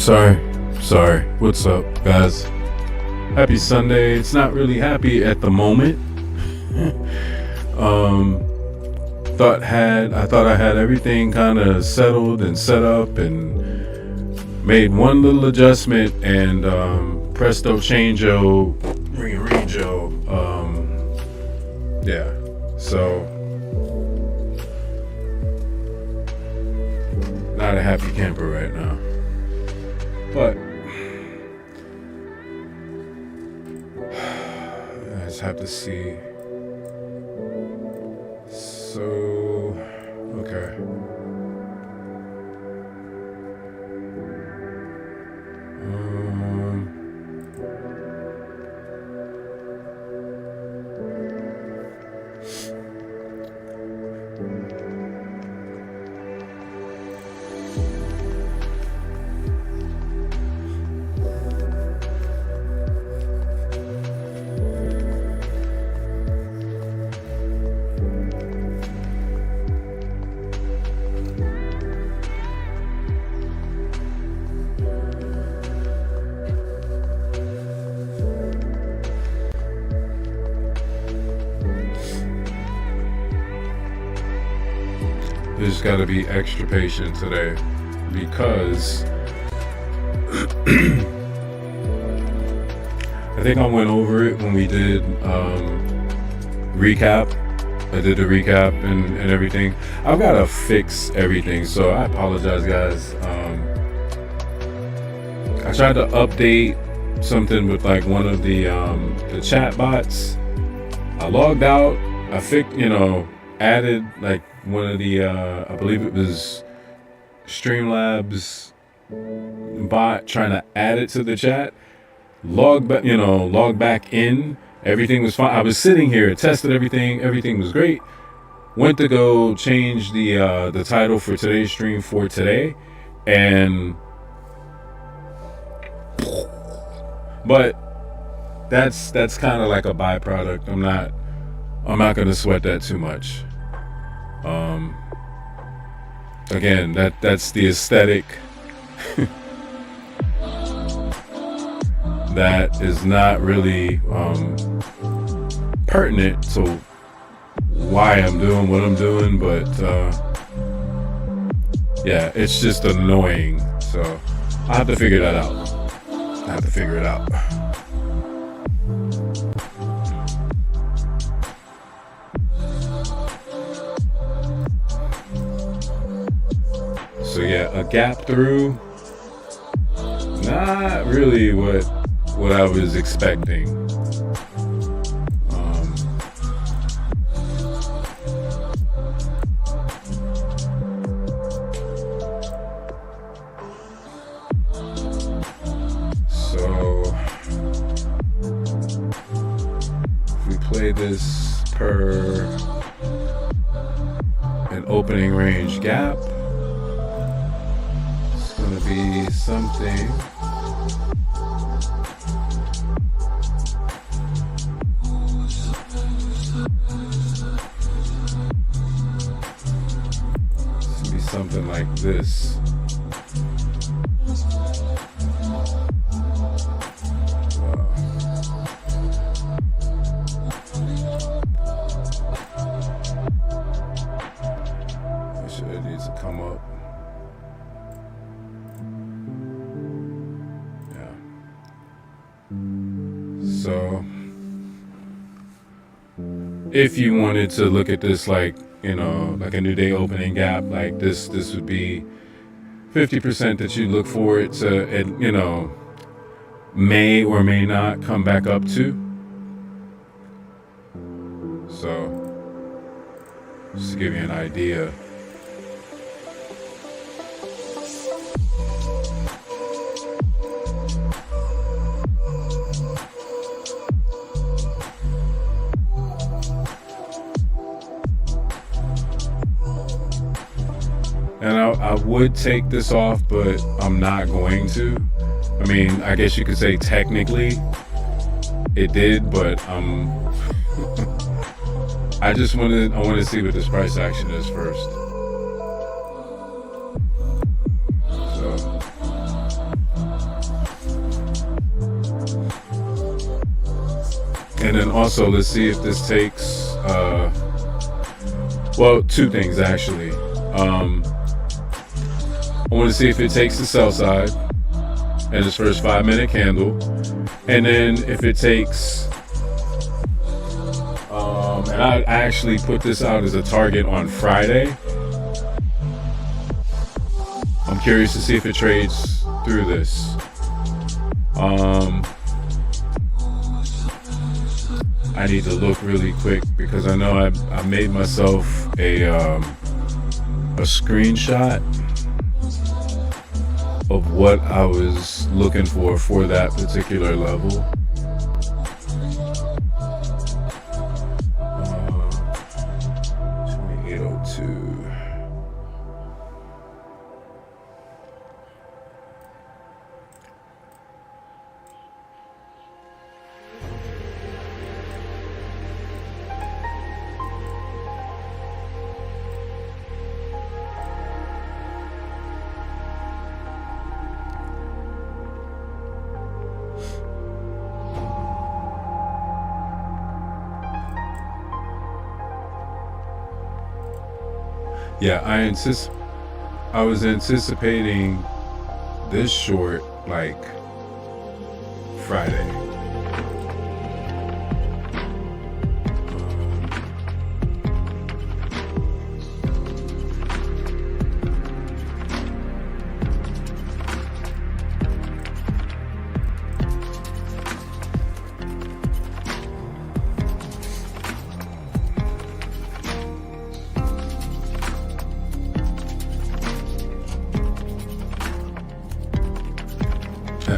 Sorry. What's up, guys? Happy Sunday. It's not really happy at the moment. I thought I had everything kind of settled and set up and made one little adjustment and presto changeo, ring-a-ring-jo. Yeah. So not a happy camper right now. But I just have to see. So, okay. Just got to be extra patient today because I think I went over it when we did recap. I did the recap and everything. I've got to fix everything, so I apologize, guys. I tried to update something with like one of the chat bots. I logged out. I added like one of the I believe it was Streamlabs bot trying to add it to the chat. Log back in. Everything was fine. I was sitting here, tested everything. Everything was great. Went to go change the title for today's stream for today, but that's kind of like a byproduct. I'm not gonna sweat that too much. Again, that's the aesthetic. That is not really pertinent to why I'm doing what I'm doing, but yeah, it's just annoying. So I have to figure that out. I have to figure it out. So yeah, a gap through, not really what I was expecting. So if we play this per an opening range gap, gonna be something like this. I should have needs to come up. So if you wanted to look at this like, like a new day opening gap, like this would be 50% that you look for it to, may or may not come back up to. So just to give you an idea. And I would take this off, but I'm not going to. I mean, I guess you could say technically it did, but I want to see what this price action is first. So And then also, let's see if this takes, well, two things actually. I want to see if it takes the sell side and its first 5-minute candle. And then if it takes, and I actually put this out as a target on Friday. I'm curious to see if it trades through this. I need to look really quick because I know I made myself a screenshot of what I was looking for that particular level. 2802. Yeah, I was anticipating this short like Friday.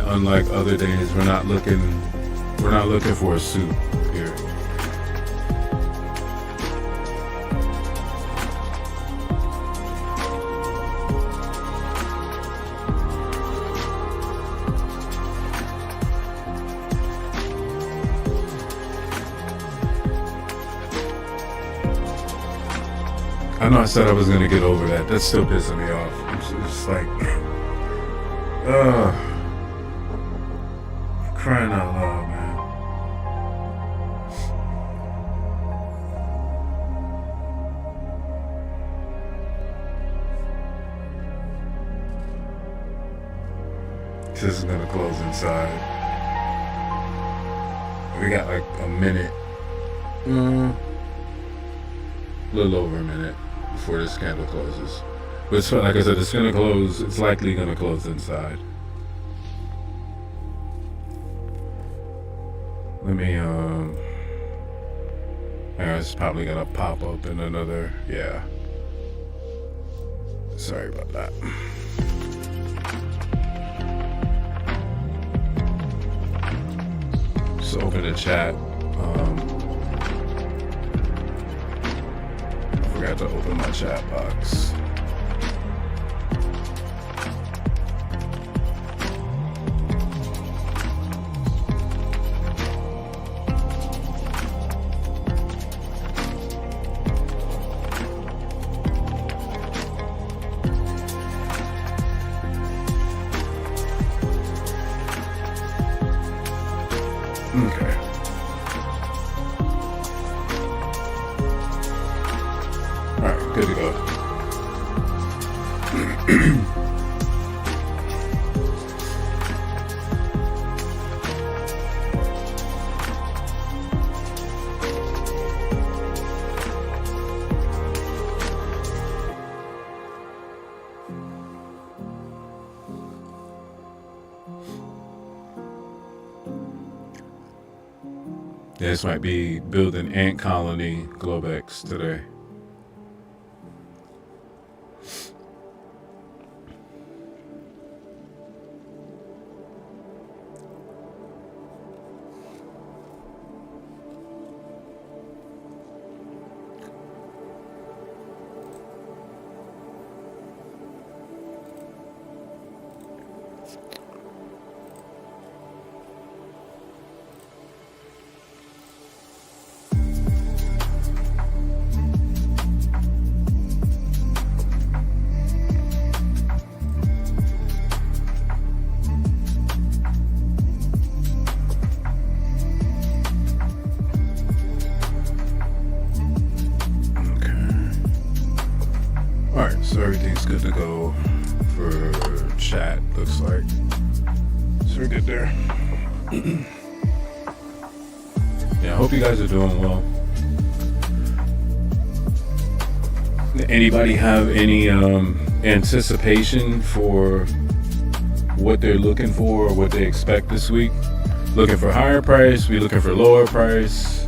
Unlike other days, we're not looking for a suit here. I know I said I was gonna get over that. That's still pissing me off. It's just like, crying out loud, man. This is gonna close inside. We got like a minute, a little over a minute before this candle closes. But it's, like I said, it's gonna close. It's likely gonna close inside. Let me, it's probably gonna pop up in another, yeah. Sorry about that. Just open the chat. I forgot to open my chat box. Okay. Alright, good to go. Yeah, this might be building ant colony Globex today. Alright, so everything's good to go for chat, looks like. So we're good there. Yeah, I hope you guys are doing well. Anybody have any anticipation for what they're looking for or what they expect this week? Looking for higher price? We looking for lower price?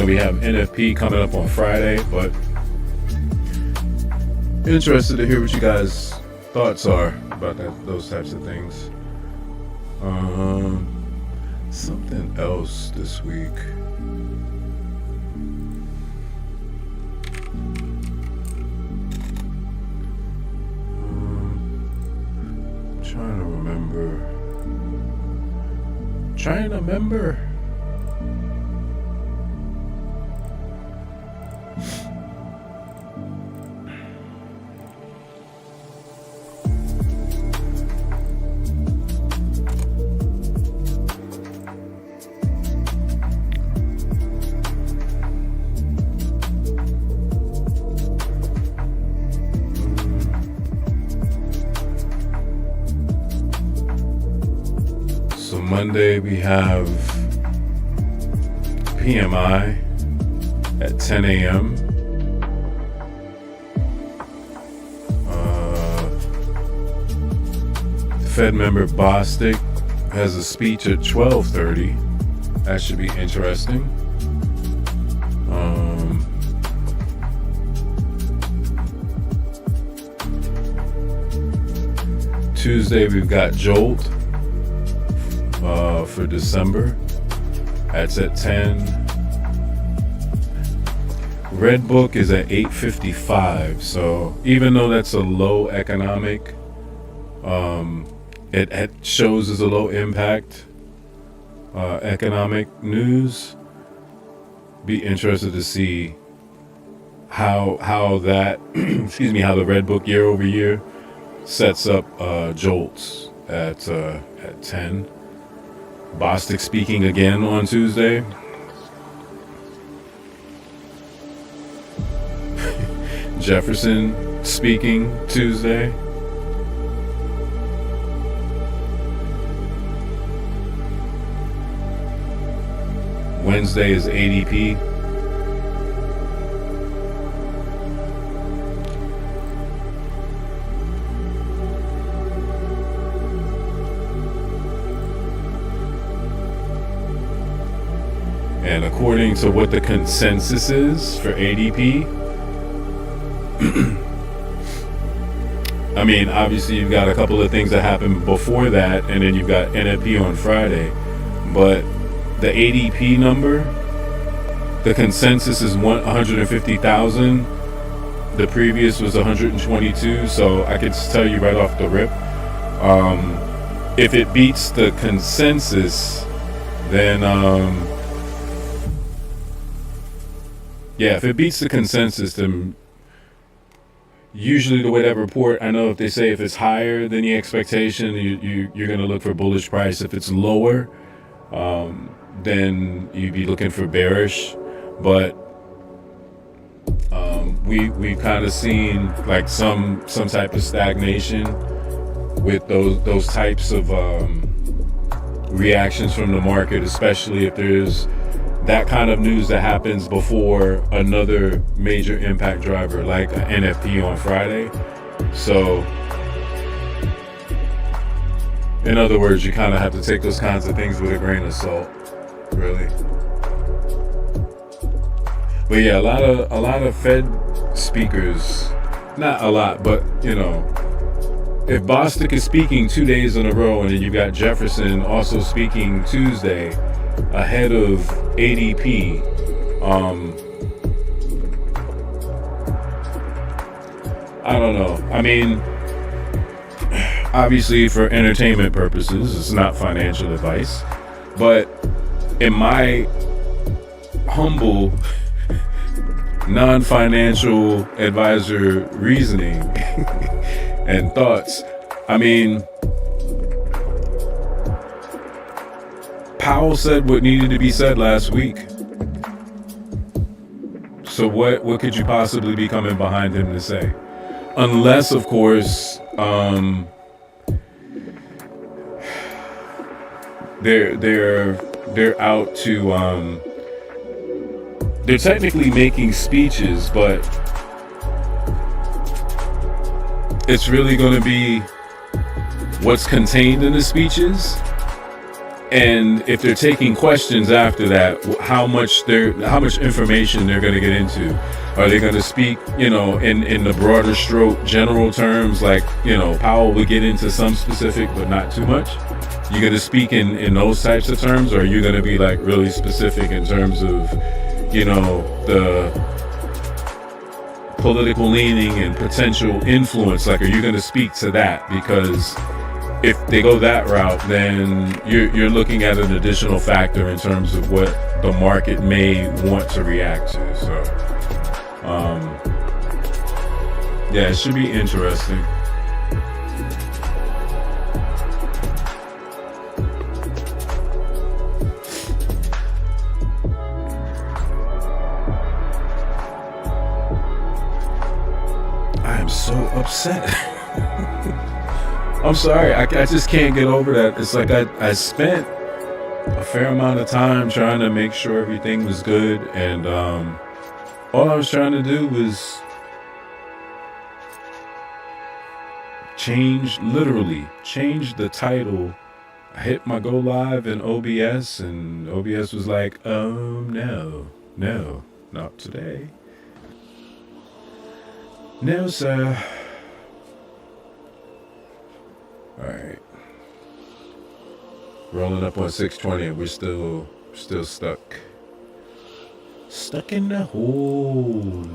We have NFP coming up on Friday, but interested to hear what you guys' thoughts are about those types of things. Something else this week. Trying to remember. So Monday we have PMI at 10 a.m. Fed member Bostic has a speech at 12:30. That should be interesting. Tuesday we've got Jolt for December. That's at 10. Red Book is at 8:55. So even though that's a low economic, it shows as a low impact economic news. Be interested to see how that how the Red Book year over year sets up Jolts at 10. Bostic speaking again on Tuesday. Jefferson speaking Tuesday. Wednesday is ADP. And according to what the consensus is for ADP, I mean, obviously you've got a couple of things that happened before that, and then you've got NFP on Friday. But the ADP number, the consensus is 150,000. The previous was 122. So I could just tell you right off the rip, if it beats the consensus, then if it beats the consensus, then usually the way that report, I know if they say if it's higher than the expectation, you're going to look for bullish price. If it's lower, then you'd be looking for bearish. But we've kind of seen like some type of stagnation with those types of reactions from the market, especially if there's that kind of news that happens before another major impact driver like an NFP on Friday. So in other words, you kind of have to take those kinds of things with a grain of salt, really. But yeah, a lot of Fed speakers, not a lot, but if Bostic is speaking 2 days in a row, and then you've got Jefferson also speaking Tuesday ahead of ADP, I don't know. I mean, obviously for entertainment purposes, it's not financial advice, but in my humble non-financial advisor reasoning and thoughts, I mean, Powell said what needed to be said last week. So what could you possibly be coming behind him to say? Unless, of course, they're out to they're technically making speeches, but it's really going to be what's contained in the speeches, and if they're taking questions after that, how much information they're going to get into. Are they going to speak, in the broader stroke, general terms, like, Powell would get into some specific, but not too much? You're going to speak in those types of terms, or are you going to be like really specific in terms of, the political leaning and potential influence? Like, are you going to speak to that? Because if they go that route, then you're looking at an additional factor in terms of what the market may want to react to. So, yeah, it should be interesting. I am so upset. I'm sorry, I just can't get over that. It's like I spent a fair amount of time trying to make sure everything was good, and all I was trying to do was change the title. I hit my go live in OBS, and OBS was like, no, not today. No, sir. Alright. Rolling up on 620, we're still stuck. Stuck in the hole.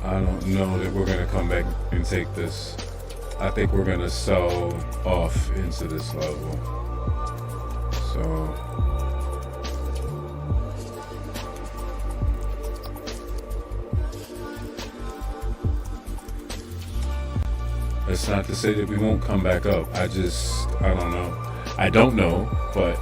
I don't know that we're gonna come back and take this. I think we're gonna sell off into this level. So it's not to say that we won't come back up. I don't know. I don't know, but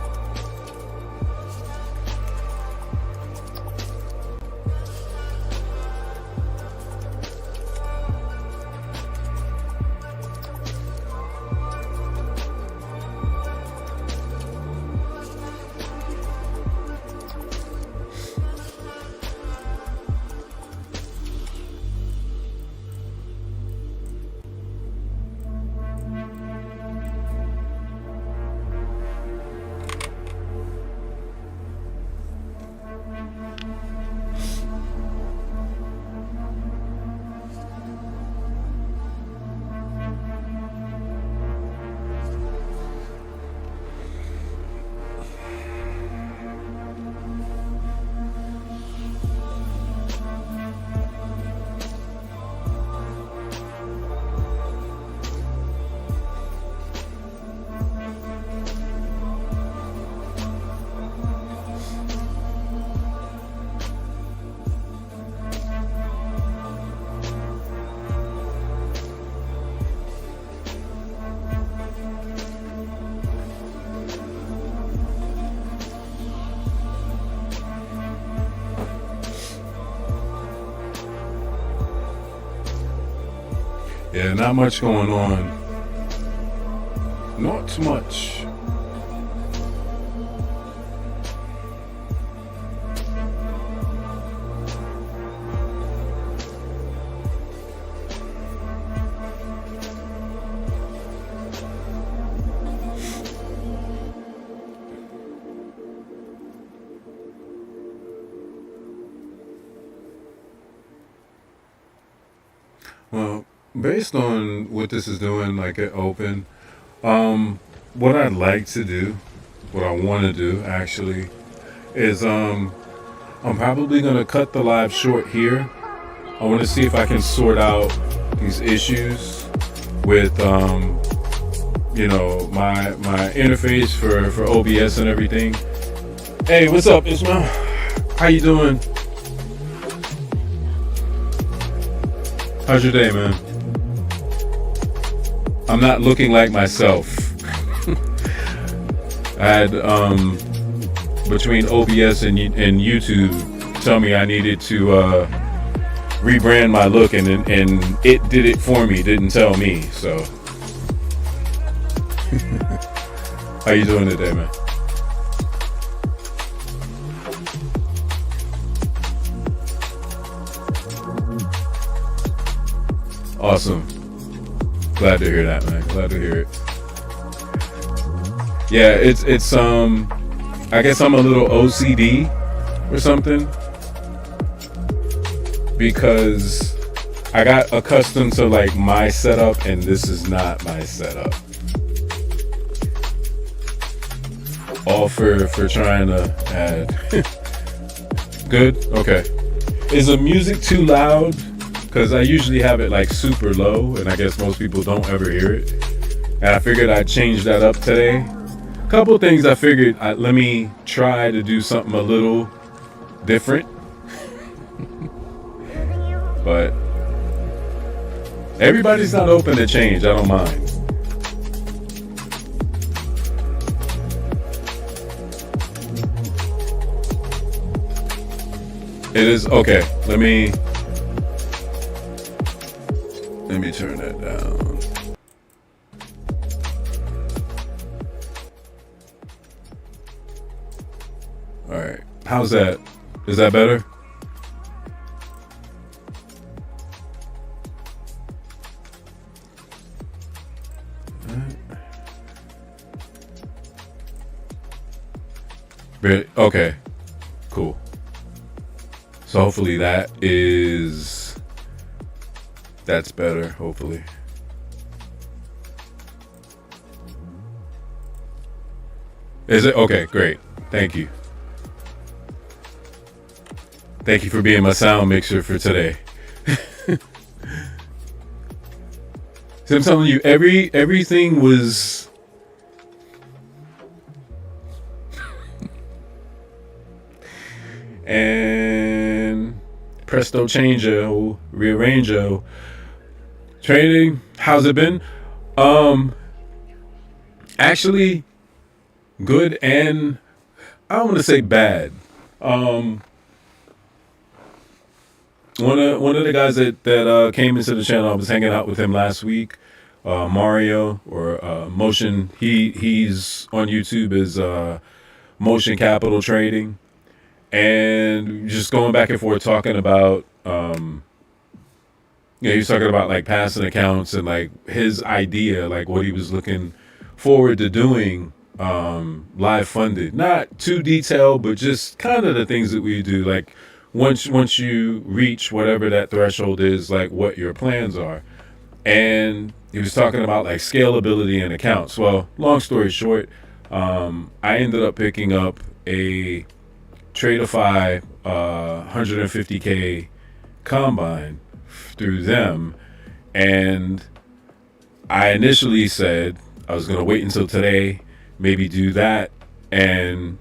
Yeah, not much going on. Not much. Well, based on what this is doing, like at open, what I'd like to do, what I want to do actually, is I'm probably gonna cut the live short here. I want to see if I can sort out these issues with my interface for OBS and everything. Hey, what's up, Ismail? How you doing? How's your day, man? I'm not looking like myself. I had between OBS and YouTube tell me I needed to rebrand my look, and it did it for me, didn't tell me. So how you doing today, man? Awesome. Glad to hear that, man. Glad to hear it. Yeah, it's I guess I'm a little OCD or something, because I got accustomed to like my setup, and this is not my setup. All for trying to add. Good? Okay. Is the music too loud? Because I usually have it like super low, and I guess most people don't ever hear it. And I figured I'd change that up today. Couple things I figured, let me try to do something a little different. But everybody's not open to change. I don't mind. It is okay. Let me turn that down. All right. How's that? Is that better? Really? Okay. Cool. So hopefully that's better, hopefully. Is it? Okay, great. Thank you. Thank you for being my sound mixer for today. So I'm telling you, everything was and presto changeo, rearrangeo. Trading, how's it been? Actually good, and I don't want to say bad. One of the guys that came into the channel, I was hanging out with him last week, Mario, or Motion. He's on YouTube as Motion Capital Trading, and just going back and forth talking about he was talking about like passing accounts and like his idea, like what he was looking forward to doing live funded. Not too detailed, but just kind of the things that we do, like once you reach whatever that threshold is, like what your plans are. And he was talking about like scalability and accounts. Well, long story short, I ended up picking up a Tradeify 150K combine through them, and I initially said I was going to wait until today, maybe do that, and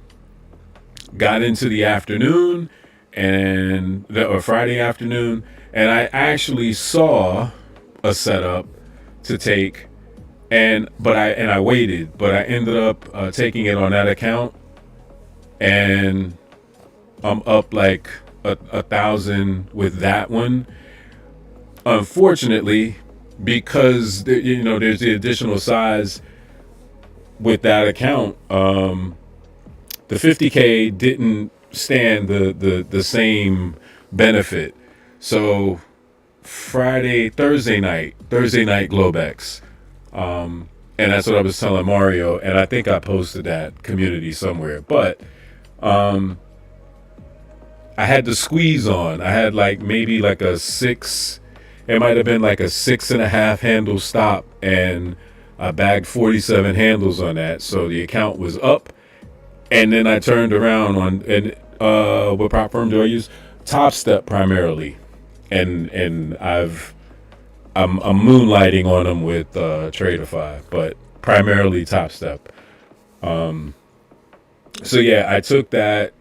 got into the afternoon or Friday afternoon, and I actually saw a setup to take, but I waited, but I ended up taking it on that account, and I'm up like 1,000 with that one. Unfortunately, because there's the additional size with that account. The 50K didn't stand the same benefit. So Thursday night Globex. And that's what I was telling Mario, and I think I posted that community somewhere. But I had the squeeze on. I had maybe a 6. It might have been like a 6.5 handle stop, and I bagged 47 handles on that. So the account was up, and then I turned around what prop firm do I use? Topstep primarily, and I'm moonlighting on them with Tradeify, but primarily Topstep. So yeah, I took that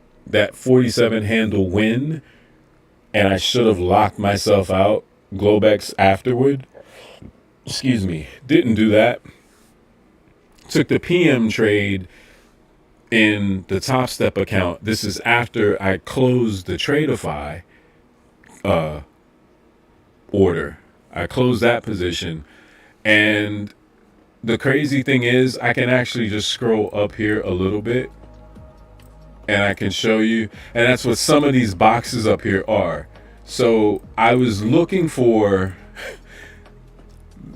47 handle win, and I should have locked myself out Globex afterward. Excuse me. Didn't do that. Took the PM trade in the Topstep account. This is after I closed the Tradeify order. I closed that position, and the crazy thing is I can actually just scroll up here a little bit, and I can show you, and that's what some of these boxes up here are. So I was looking for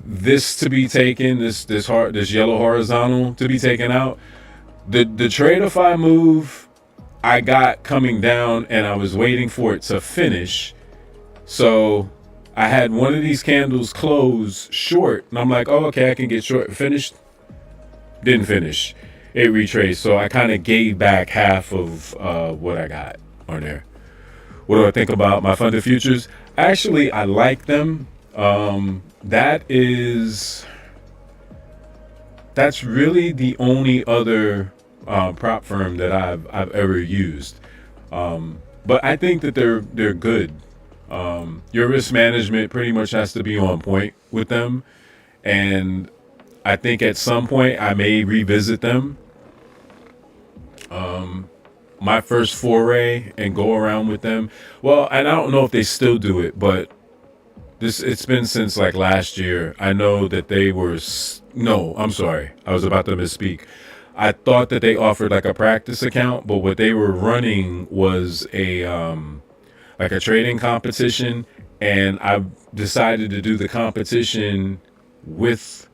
this to be taken, this yellow horizontal to be taken out. The Tradeify move I got coming down, and I was waiting for it to finish. So I had one of these candles close short, and I'm like, oh, okay, I can get short. Finished. Didn't finish. It retraced, so I kind of gave back half of what I got on there. What do I think about my funded futures? Actually, I like them. That's really the only other prop firm that I've ever used. But I think that they're good. Your risk management pretty much has to be on point with them, and I think at some point I may revisit them. My first foray and go around with them. Well, and I don't know if they still do it, but it's been since last year. I know that they were, no, I'm sorry. I was about to misspeak. I thought that they offered a practice account, but what they were running was a trading competition, and I decided to do the competition with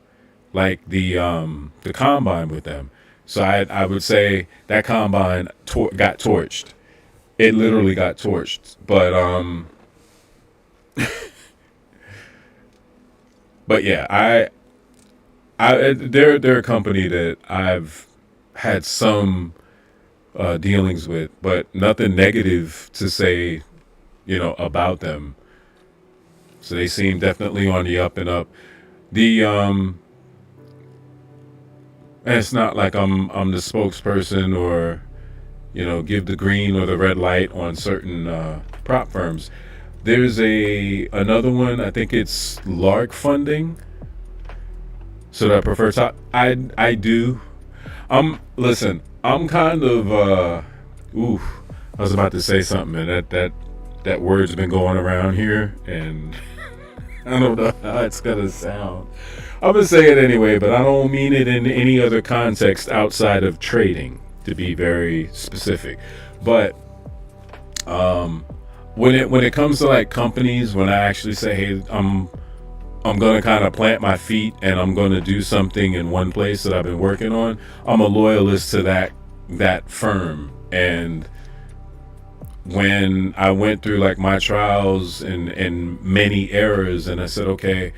the combine with them. So I would say that combine got torched. It literally got torched. But but yeah, they're a company that I've had some dealings with, but nothing negative to say, about them. So they seem definitely on the up and up. And it's not like I'm the spokesperson or, give the green or the red light on certain prop firms. There's another one. I think it's Lark Funding. So that I prefer top. I do. Listen. I'm kind of. I was about to say something, and that word's been going around here, and I don't know how it's gonna sound. I'm gonna say it anyway, but I don't mean it in any other context outside of trading, to be very specific. But when it comes to companies, when I actually say, hey, I'm gonna kind of plant my feet and I'm gonna do something in one place that I've been working on, I'm a loyalist to that firm. And when I went through my trials and many errors, and I said, okay,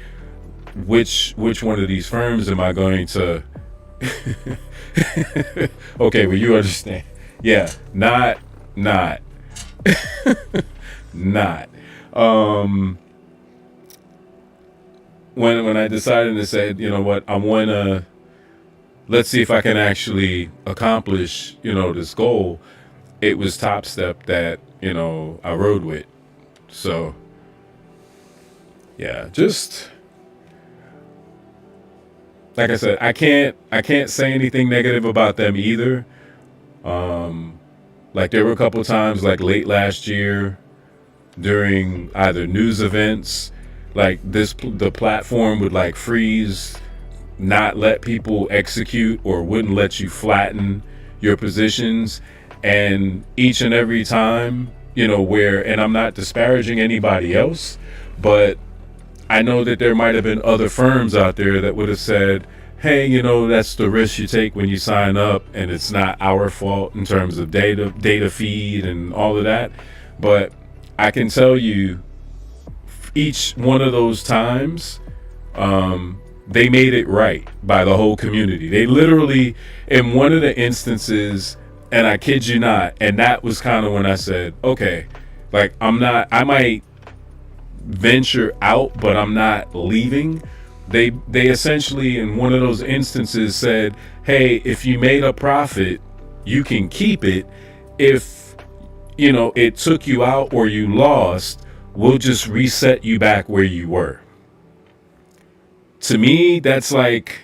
which one of these firms am I going to okay, well, you understand. Yeah, not not when I decided to say, you know what, I want to, let's see if I can actually accomplish, this goal, it was Topstep that, I rode with. So yeah, just like I said, I can't say anything negative about them either. There were a couple of times late last year during either news events like the platform would like freeze, not let people execute, or wouldn't let you flatten your positions. And each and every time, and I'm not disparaging anybody else, but I know that there might have been other firms out there that would have said, hey, that's the risk you take when you sign up, and it's not our fault in terms of data feed and all of that. But I can tell you, each one of those times, they made it right by the whole community. They literally, in one of the instances, and I kid you not, and that was kind of when I said, okay, like I might venture out, but I'm not leaving. They essentially, in one of those instances, said, hey, if you made a profit, you can keep it. If it took you out or you lost, we'll just reset you back where you were. To me, that's like,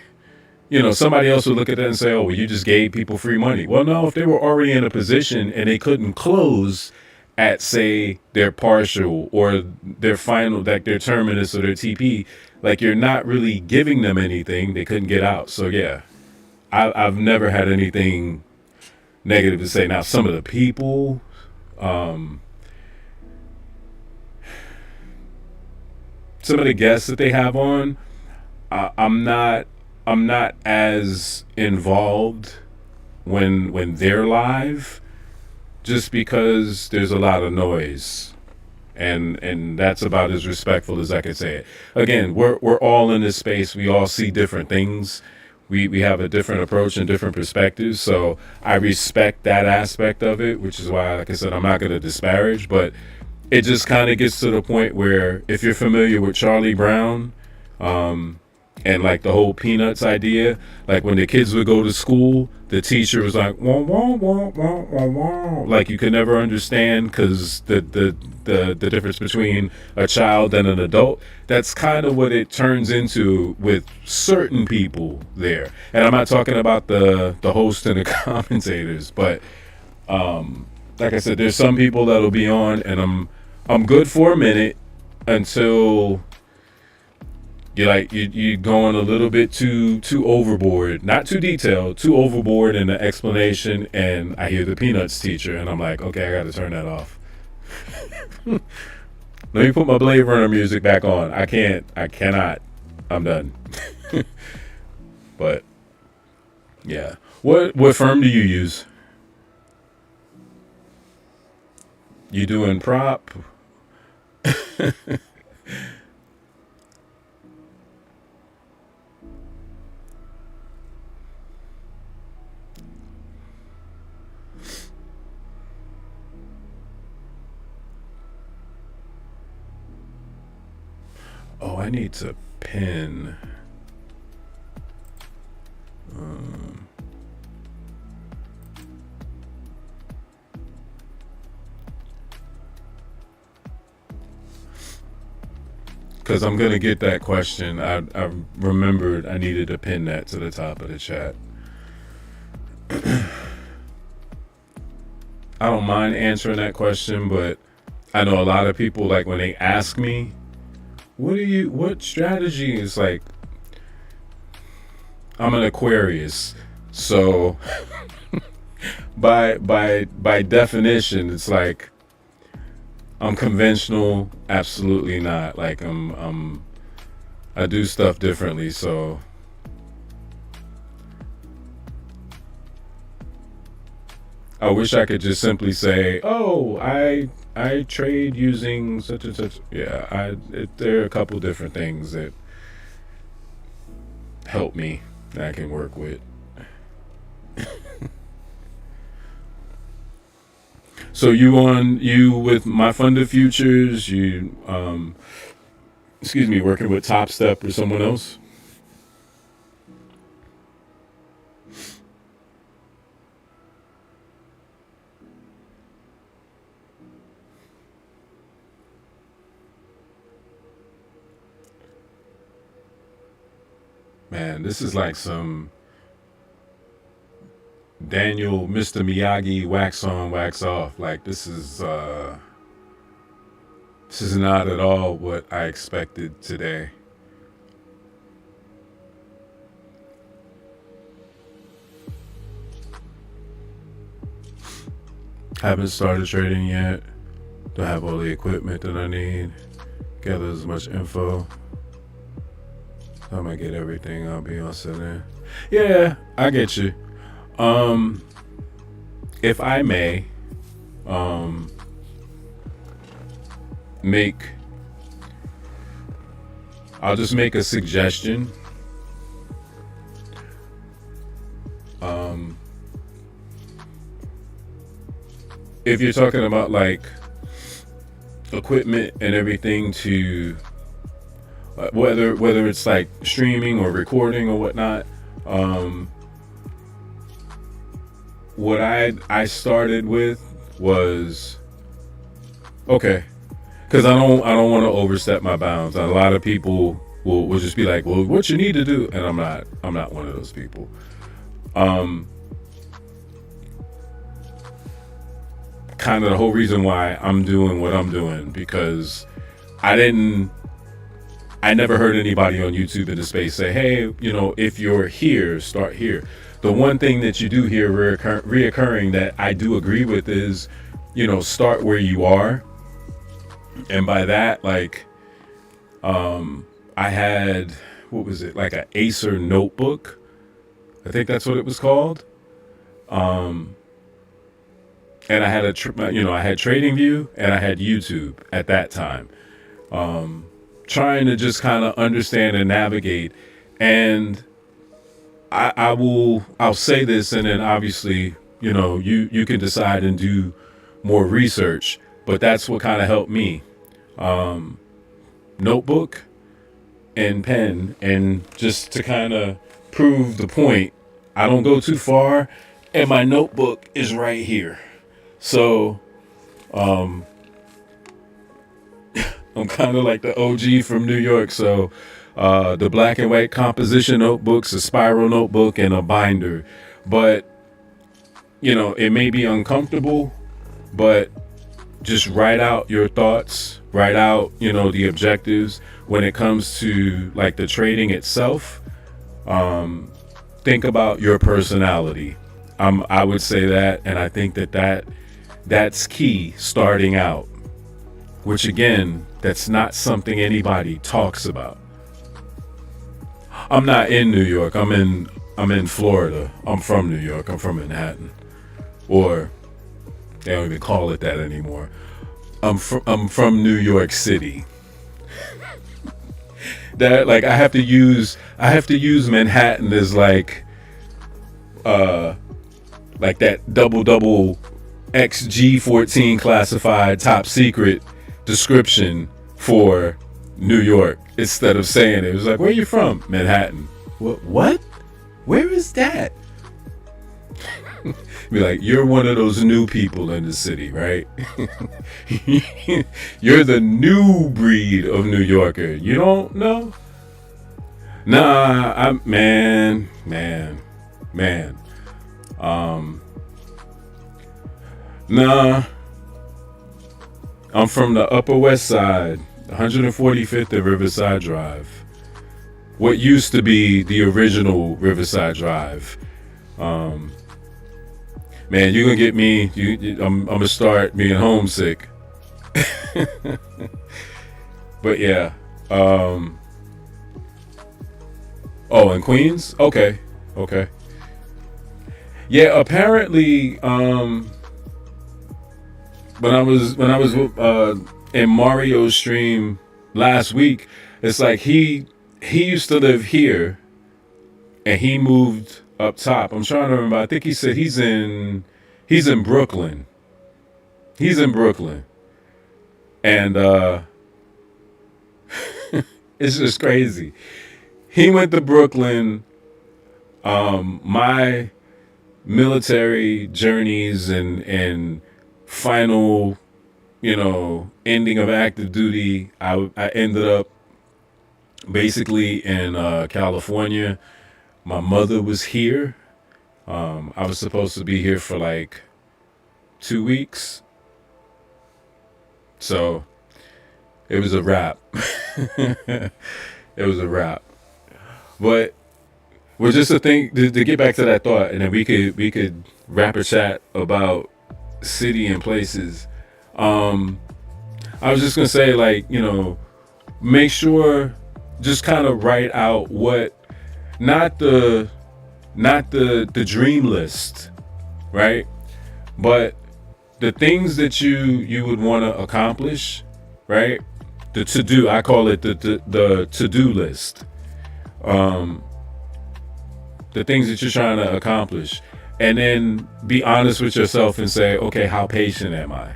somebody else would look at that and say, oh, well, you just gave people free money. Well, no, if they were already in a position and they couldn't close at, say, their partial or their final, like their terminus or their TP, like, you're not really giving them anything. They couldn't get out. So, yeah, I've never had anything negative to say. Now, some of the people, some of the guests that they have on, I'm not as involved when they're live, just because there's a lot of noise, and that's about as respectful as I can say it. Again, we're all in this space. We all see different things. We have a different approach and different perspectives. So I respect that aspect of it, which is why, like I said, I'm not going to disparage, but it just kind of gets to the point where, if you're familiar with Charlie Brown, and like the whole Peanuts idea, like when the kids would go to school, the teacher was like, wah, wah, wah, wah, wah, wah. Like you could never understand, because the difference between a child and an adult. That's kind of what it turns into with certain people there. And I'm not talking about the host and the commentators, but like I said, there's some people that'll be on, and I'm good for a minute until you're going a little bit too overboard, not too detailed, too overboard in the explanation, and I hear the Peanuts teacher, and I'm like, okay, I got to turn that off. Let me put my Blade Runner music back on. I cannot. I'm done. But yeah, what firm do you use? You doing prop? Oh, I need to pin. Because I'm going to get that question. I remembered I needed to pin that to the top of the chat. I don't mind answering that question, but I know a lot of people, like, when they ask me, what strategy is, like, I'm an Aquarius, so by definition, it's like I'm conventional. Absolutely not. Like I do stuff differently. So I wish I could just simply say, oh, I trade using such and such. Yeah, there are a couple different things that help me that I can work with. So you with My Funded Futures, you working with Topstep or someone else? Man, this is like some Daniel Mr. Miyagi wax on, wax off. Like, this is This is not at all what I expected today. Haven't started trading yet. Don't have all the equipment that I need. Gather as much info. I'm gonna get everything. I'll be all set in. Yeah, I get you. If I may, I'll just make a suggestion. If you're talking about like equipment and everything to whether it's like streaming or recording or whatnot, what I started with was okay, because I don't want to overstep my bounds. A lot of people will just be like, well, what you need to do, and I'm not one of those people. Kind of the whole reason why I'm doing what I'm doing, because I never heard anybody on YouTube in the space say, hey, if you're here, start here. The one thing that you do hear reoccurring that I do agree with is, start where you are. And by that, like, I had, what was it, like an Acer notebook? I think that's what it was called. And I had I had TradingView and I had YouTube at that time. Trying to just kind of understand and navigate. And I'll say this, and then obviously, you can decide and do more research, but that's what kind of helped me. Notebook and pen, and just to kind of prove the point, I don't go too far, and my notebook is right here. So, I'm kind of like the OG from New York. So, the black and white composition notebooks, a spiral notebook, and a binder. But, it may be uncomfortable, but just write out your thoughts, write out, the objectives when it comes to like the trading itself. Think about your personality. I would say that, and I think that's key starting out, which again, that's not something anybody talks about. I'm not in New York. I'm in Florida. I'm from New York. I'm from Manhattan, or they don't even call it that anymore. I'm from New York City. That, like, I have to use Manhattan as like that double XG14 classified top secret description for New York, instead of saying it was like, where are you from? Manhattan. What? Where is that? Be like, you're one of those new people in the city, right? You're the new breed of New Yorker. You don't know? Nah, I'm man. Nah, I'm from the Upper West Side, 145th and Riverside Drive. What used to be the original Riverside Drive. Man, you're gonna get me. I'm gonna start being homesick. But yeah. Oh, in Queens? Okay. Yeah, apparently, when I was in Mario's stream last week, it's like he used to live here, and he moved up top. I'm trying to remember. I think he said he's in Brooklyn. He's in Brooklyn, and it's just crazy. He went to Brooklyn. My military journeys and final, ending of active duty, I ended up basically in California. My mother was here. I was supposed to be here for like 2 weeks. So it was a wrap. It was a wrap. But well, just to think to get back to that thought, and then we could wrap a chat about city and places. I was just gonna say, like, make sure, just kind of write out what, not the dream list, right? But the things that you would want to accomplish, right? The to do, I call it the to do list. The things that you're trying to accomplish, and then be honest with yourself and say, okay, how patient am I?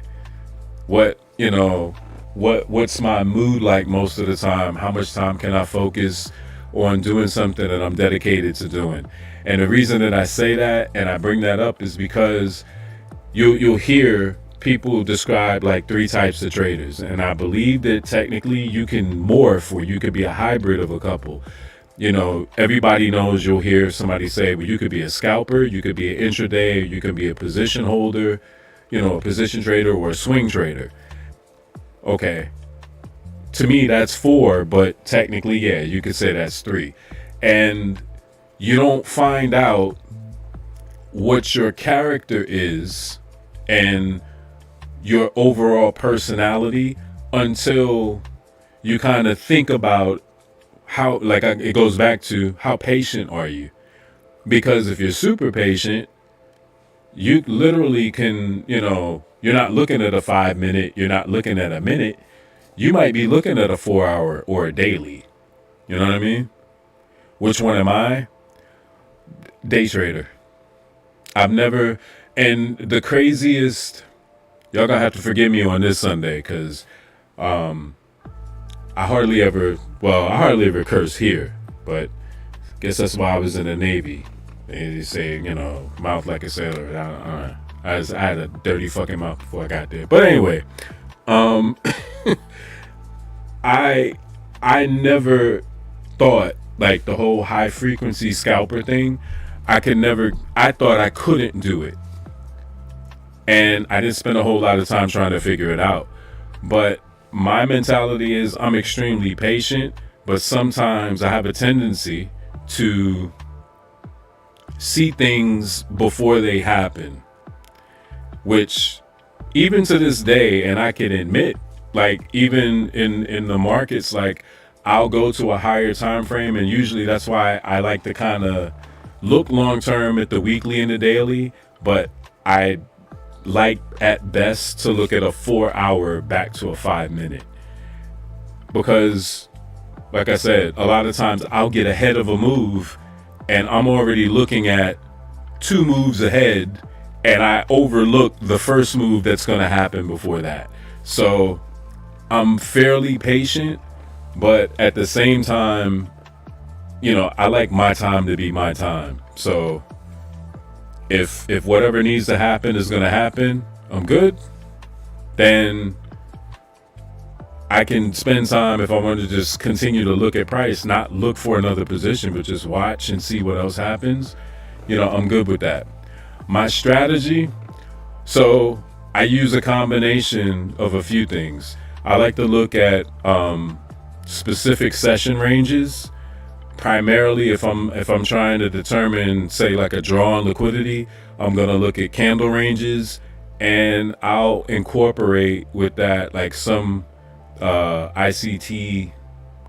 What's my mood like most of the time? How much time can I focus on doing something that I'm dedicated to doing? And the reason that I say that and I bring that up is because you'll hear people describe like 3 types of traders, and I believe that technically you can morph, or you could be a hybrid of a couple. Everybody knows, you'll hear somebody say, well, you could be a scalper, you could be an intraday, you could be a position holder, a position trader, or a swing trader. Okay. To me, that's 4, but technically, yeah, you could say that's 3. And you don't find out what your character is and your overall personality until you kind of think about how, like, it goes back to how patient are you? Because if you're super patient, you literally can, you're not looking at a 5-minute, you're not looking at a minute, you might be looking at a 4-hour or a daily. You know what I mean? Which one am I? Day trader. I've never, and the craziest, y'all gonna have to forgive me on this Sunday, because I hardly ever curse here, but I guess that's why I was in the Navy. They say, mouth like a sailor. I had a dirty fucking mouth before I got there. But anyway, I never thought, like, the whole high frequency scalper thing, I thought I couldn't do it. And I didn't spend a whole lot of time trying to figure it out. But my mentality is I'm extremely patient, but sometimes I have a tendency to see things before they happen, which even to this day, and I can admit, like, even in the markets, like, I'll go to a higher time frame, and usually that's why I like to kind of look long term at the weekly and the daily, but I like at best to look at a 4-hour back to a 5-minute, because, like I said, a lot of times I'll get ahead of a move and I'm already looking at 2 moves ahead, and I overlook the first move that's going to happen before that. So I'm fairly patient, but at the same time, I like my time to be my time. So if whatever needs to happen is going to happen, I'm good. Then I can spend time, if I want to just continue to look at price, not look for another position, but just watch and see what else happens. I'm good with that. My strategy, so I use a combination of a few things. I like to look at specific session ranges. Primarily, if I'm trying to determine, say, like a draw on liquidity, I'm gonna look at candle ranges, and I'll incorporate with that like some ICT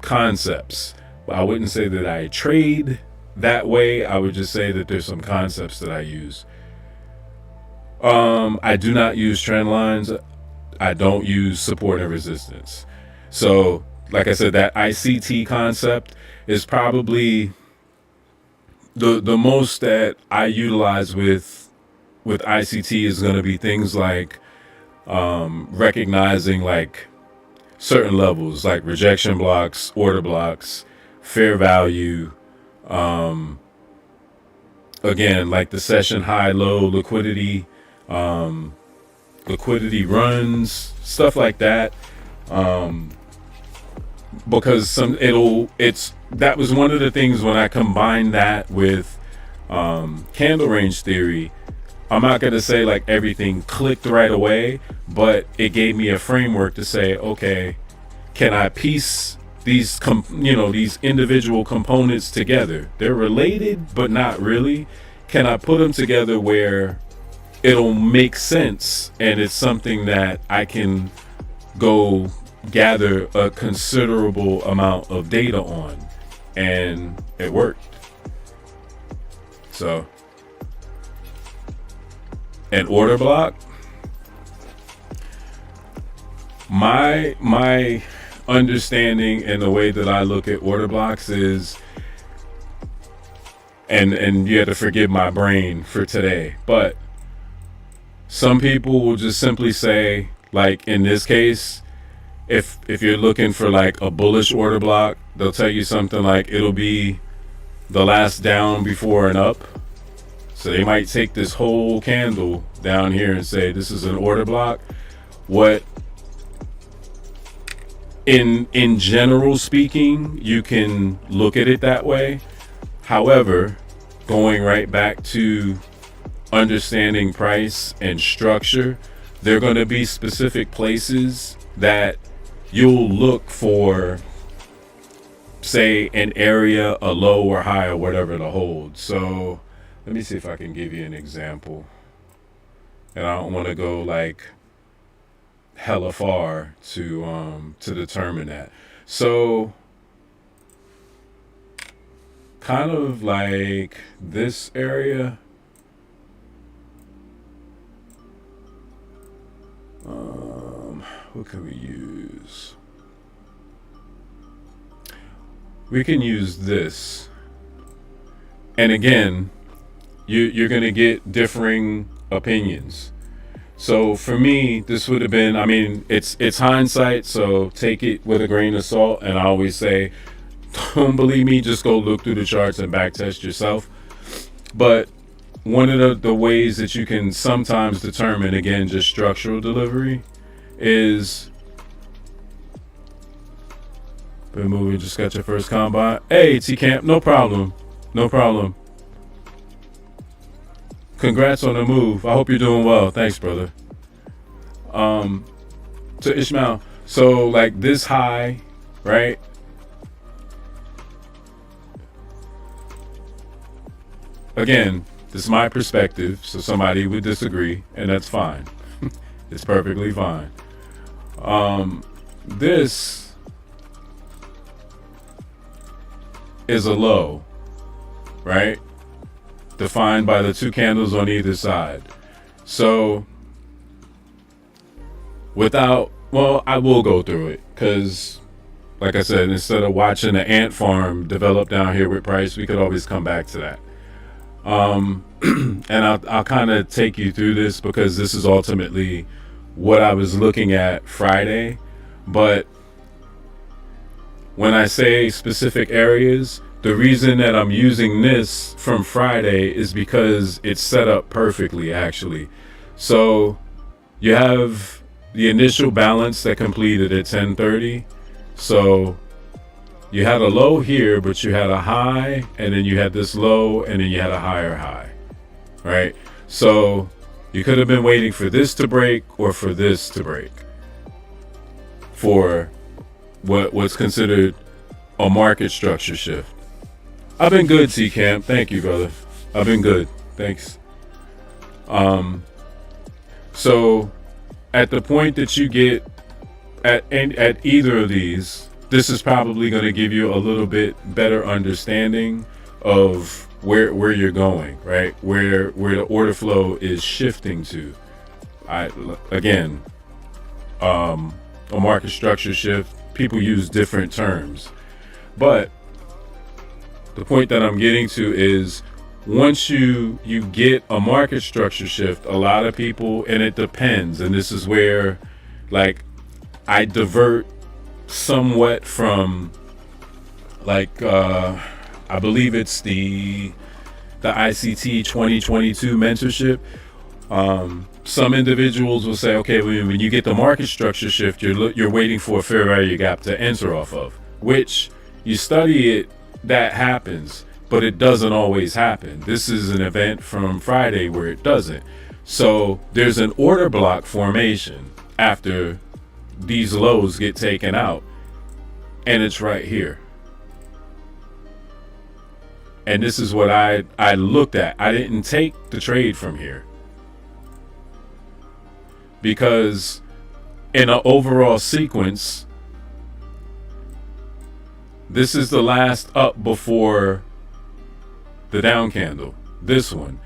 concepts. I wouldn't say that I trade that way. I would just say that there's some concepts that I use. I do not use trend lines. I don't use support and resistance. So, like I said, that ICT concept is probably the most that I utilize with ICT is going to be things like recognizing like certain levels, like rejection blocks, order blocks, fair value, again, like the session high low liquidity, liquidity runs, stuff like that. Because that was one of the things when I combined that with candle range theory. I'm not going to say like everything clicked right away, but it gave me a framework to say, okay, can I piece these these individual components together? They're related, but not really. Can I put them together where it'll make sense, and it's something that I can go gather a considerable amount of data on? And it worked. So, an order block, my understanding and the way that I look at order blocks is, and you have to forgive my brain for today, but some people will just simply say, like in this case, if you're looking for like a bullish order block, they'll tell you something like it'll be the last down before an up. So they might take this whole candle down here and say this is an order block. What in general speaking, you can look at it that way. However, going right back to understanding price and structure, there are going to be specific places that you'll look for, say, an area, a low or high or whatever to hold. So let me see if I can give you an example. And I don't want to go like hella far to determine that. So kind of like this area. What can we use? We can use this. And again, you're going to get differing opinions. So for me, this would have been, I mean, it's hindsight, so take it with a grain of salt. And I always say, don't believe me, just go look through the charts and backtest yourself. But one of the ways that you can sometimes determine, again, just structural delivery is, been moving, just got your first combine. Hey, T-Camp, no problem. No problem. Congrats on the move. I hope you're doing well. Thanks, brother. To Ishmael. So like this high, right? Again, this is my perspective, so somebody would disagree, and that's fine. It's perfectly fine. This is a low, right? Defined by the two candles on either side. So I will go through it, because like I said, instead of watching the ant farm develop down here with price, we could always come back to that. And I'll kind of take you through this, because this is ultimately what I was looking at Friday. But when I say specific areas, the reason that I'm using this from Friday is because it's set up perfectly, actually. So you have the initial balance that completed at 10:30. So you had a low here, but you had a high, and then you had this low, and then you had a higher high, right? So you could have been waiting for this to break or for this to break for what's considered a market structure shift. I've been good, T-Camp. Thank you, brother. I've been good. Thanks. So at the point that you get at either of these, this is probably going to give you a little bit better understanding of where you're going, right? Where the order flow is shifting to. Again, a market structure shift, people use different terms. But the point that I'm getting to is, once you get a market structure shift, a lot of people, and it depends, and this is where like I divert somewhat from like I believe it's the ICT 2022 mentorship. Some individuals will say, okay, when you get the market structure shift, you're waiting for a fair value gap to enter off of, which you study it, that happens, but it doesn't always happen. This is an event from Friday where it doesn't. So there's an order block formation after these lows get taken out, and it's right here. And this is what I looked at. I didn't take the trade from here because in an overall sequence, this is the last up before the down candle, this one,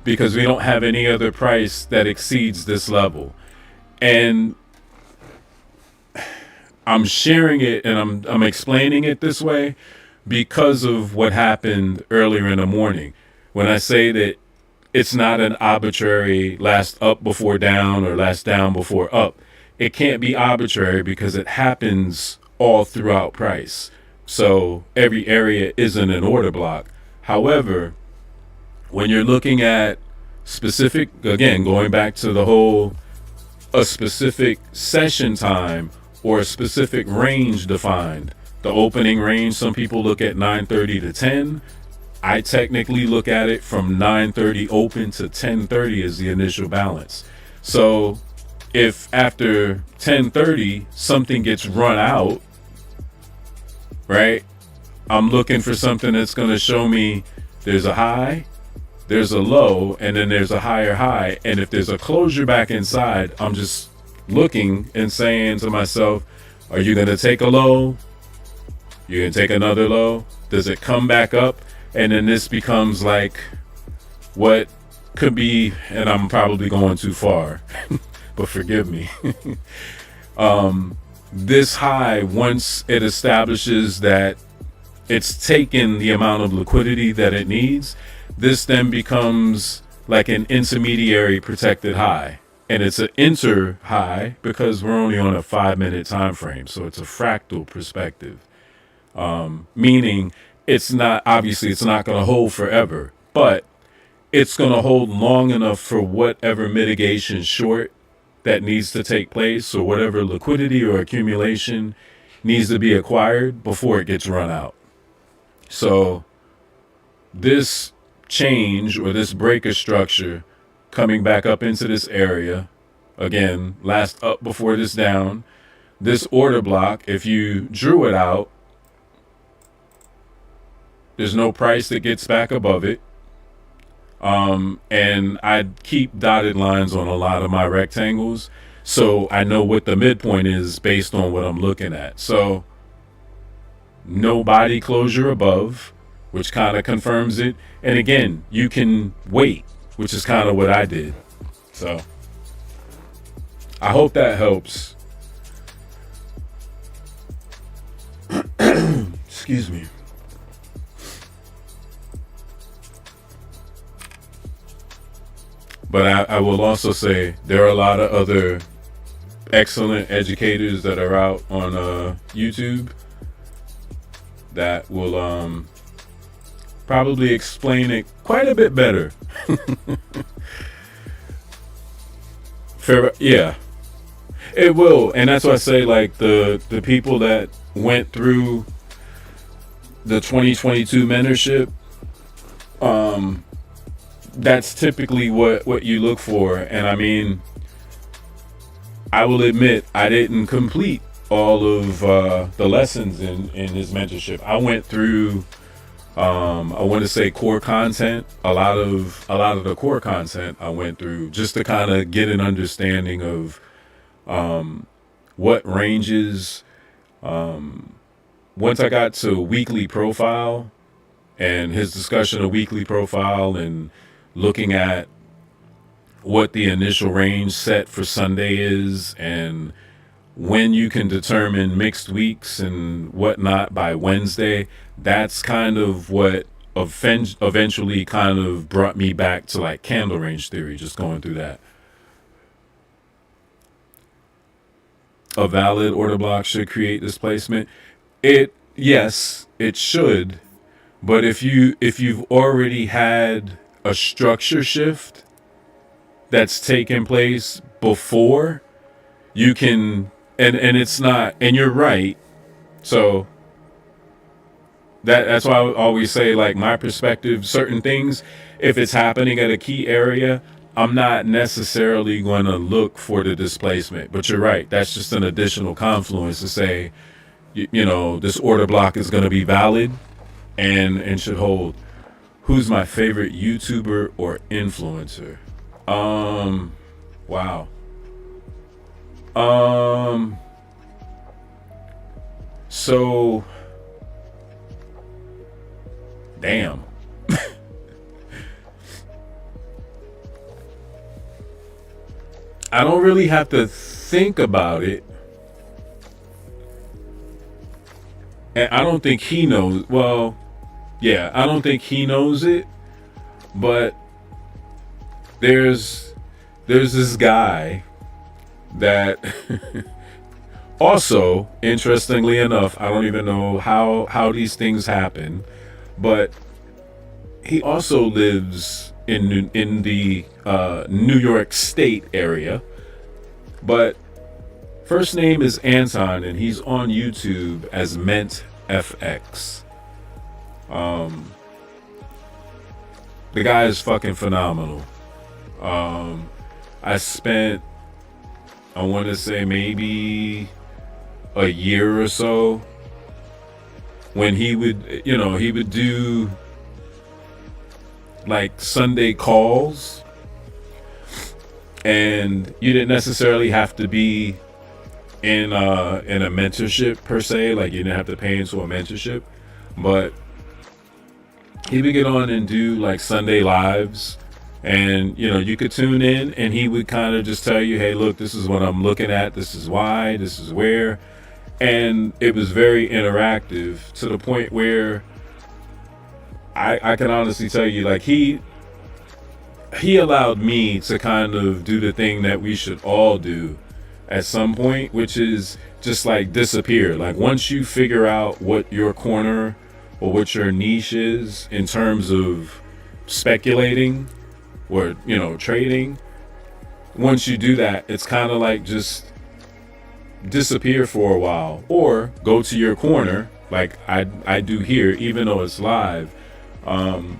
because we don't have any other price that exceeds this level. And I'm sharing it and I'm explaining it this way because of what happened earlier in the morning. When I say that it's not an arbitrary last up before down or last down before up, it can't be arbitrary because it happens all throughout price. So every area isn't an order block. However, when you're looking at specific, again, going back to the whole, a specific session time or a specific range defined, the opening range, some people look at 9:30 to 10. I technically look at it from 9:30 open to 10:30 as the initial balance. So if after 10:30 something gets run out, right, I'm looking for something that's going to show me there's a high, there's a low, and then there's a higher high. And if there's a closure back inside, I'm just looking and saying to myself, are you going to take a low? You're going to take another low? Does it come back up? And then this becomes like what could be, and I'm probably going too far, but forgive me. This high, once it establishes that it's taken the amount of liquidity that it needs, this then becomes like an intermediary protected high. And it's an inter high because we're only on a 5-minute time frame. So it's a fractal perspective. Meaning it's not, obviously it's not going to hold forever, but it's going to hold long enough for whatever mitigation short that needs to take place or whatever liquidity or accumulation needs to be acquired before it gets run out. So this change or this breaker structure coming back up into this area, again, last up before this down, this order block, if you drew it out, there's no price that gets back above it. And I keep dotted lines on a lot of my rectangles, so I know what the midpoint is based on what I'm looking at. So no body closure above, which kind of confirms it. And again, you can wait, which is kind of what I did. So I hope that helps. Excuse me. But I will also say there are a lot of other excellent educators that are out on YouTube that will probably explain it quite a bit better. Fair, yeah, it will. And that's why I say, like, the people that went through the 2022 mentorship, that's typically what you look for. And I mean, I will admit I didn't complete all of the lessons in his mentorship. I went through I want to say core content. A lot of the core content I went through just to kind of get an understanding of what ranges. Once I got to weekly profile and his discussion of weekly profile and looking at what the initial range set for Sunday is and when you can determine mixed weeks and whatnot by Wednesday, that's kind of what eventually kind of brought me back to like candle range theory, just going through that. A valid order block should create displacement. Yes, it should. But if you've already had a structure shift that's taken place before, you can, and it's not, and you're right. So that's why I always say, like, my perspective, certain things, if it's happening at a key area, I'm not necessarily going to look for the displacement. But you're right. That's just an additional confluence to say, this order block is going to be valid and should hold. Who's my favorite YouTuber or influencer? Wow. So, damn. I don't really have to think about it. And I don't think he knows. Well, yeah, I don't think he knows it. But there's this guy that also, interestingly enough, I don't even know how these things happen, but he also lives in the New York State area. But first name is Anton, and he's on YouTube as MentFX. The guy is fucking phenomenal. I spent, I want to say maybe a year or so when he would do like Sunday calls, and you didn't necessarily have to be in a mentorship per se, like you didn't have to pay into a mentorship, but he would get on and do like Sunday lives, and you could tune in and he would kind of just tell you, hey, look, this is what I'm looking at, this is why, this is where. And it was very interactive to the point where I can honestly tell you, like, he allowed me to kind of do the thing that we should all do at some point, which is just like disappear. Like, once you figure out what your corner or what your niche is in terms of speculating or trading, once you do that, it's kind of like just disappear for a while, or go to your corner like I do here, even though it's live, and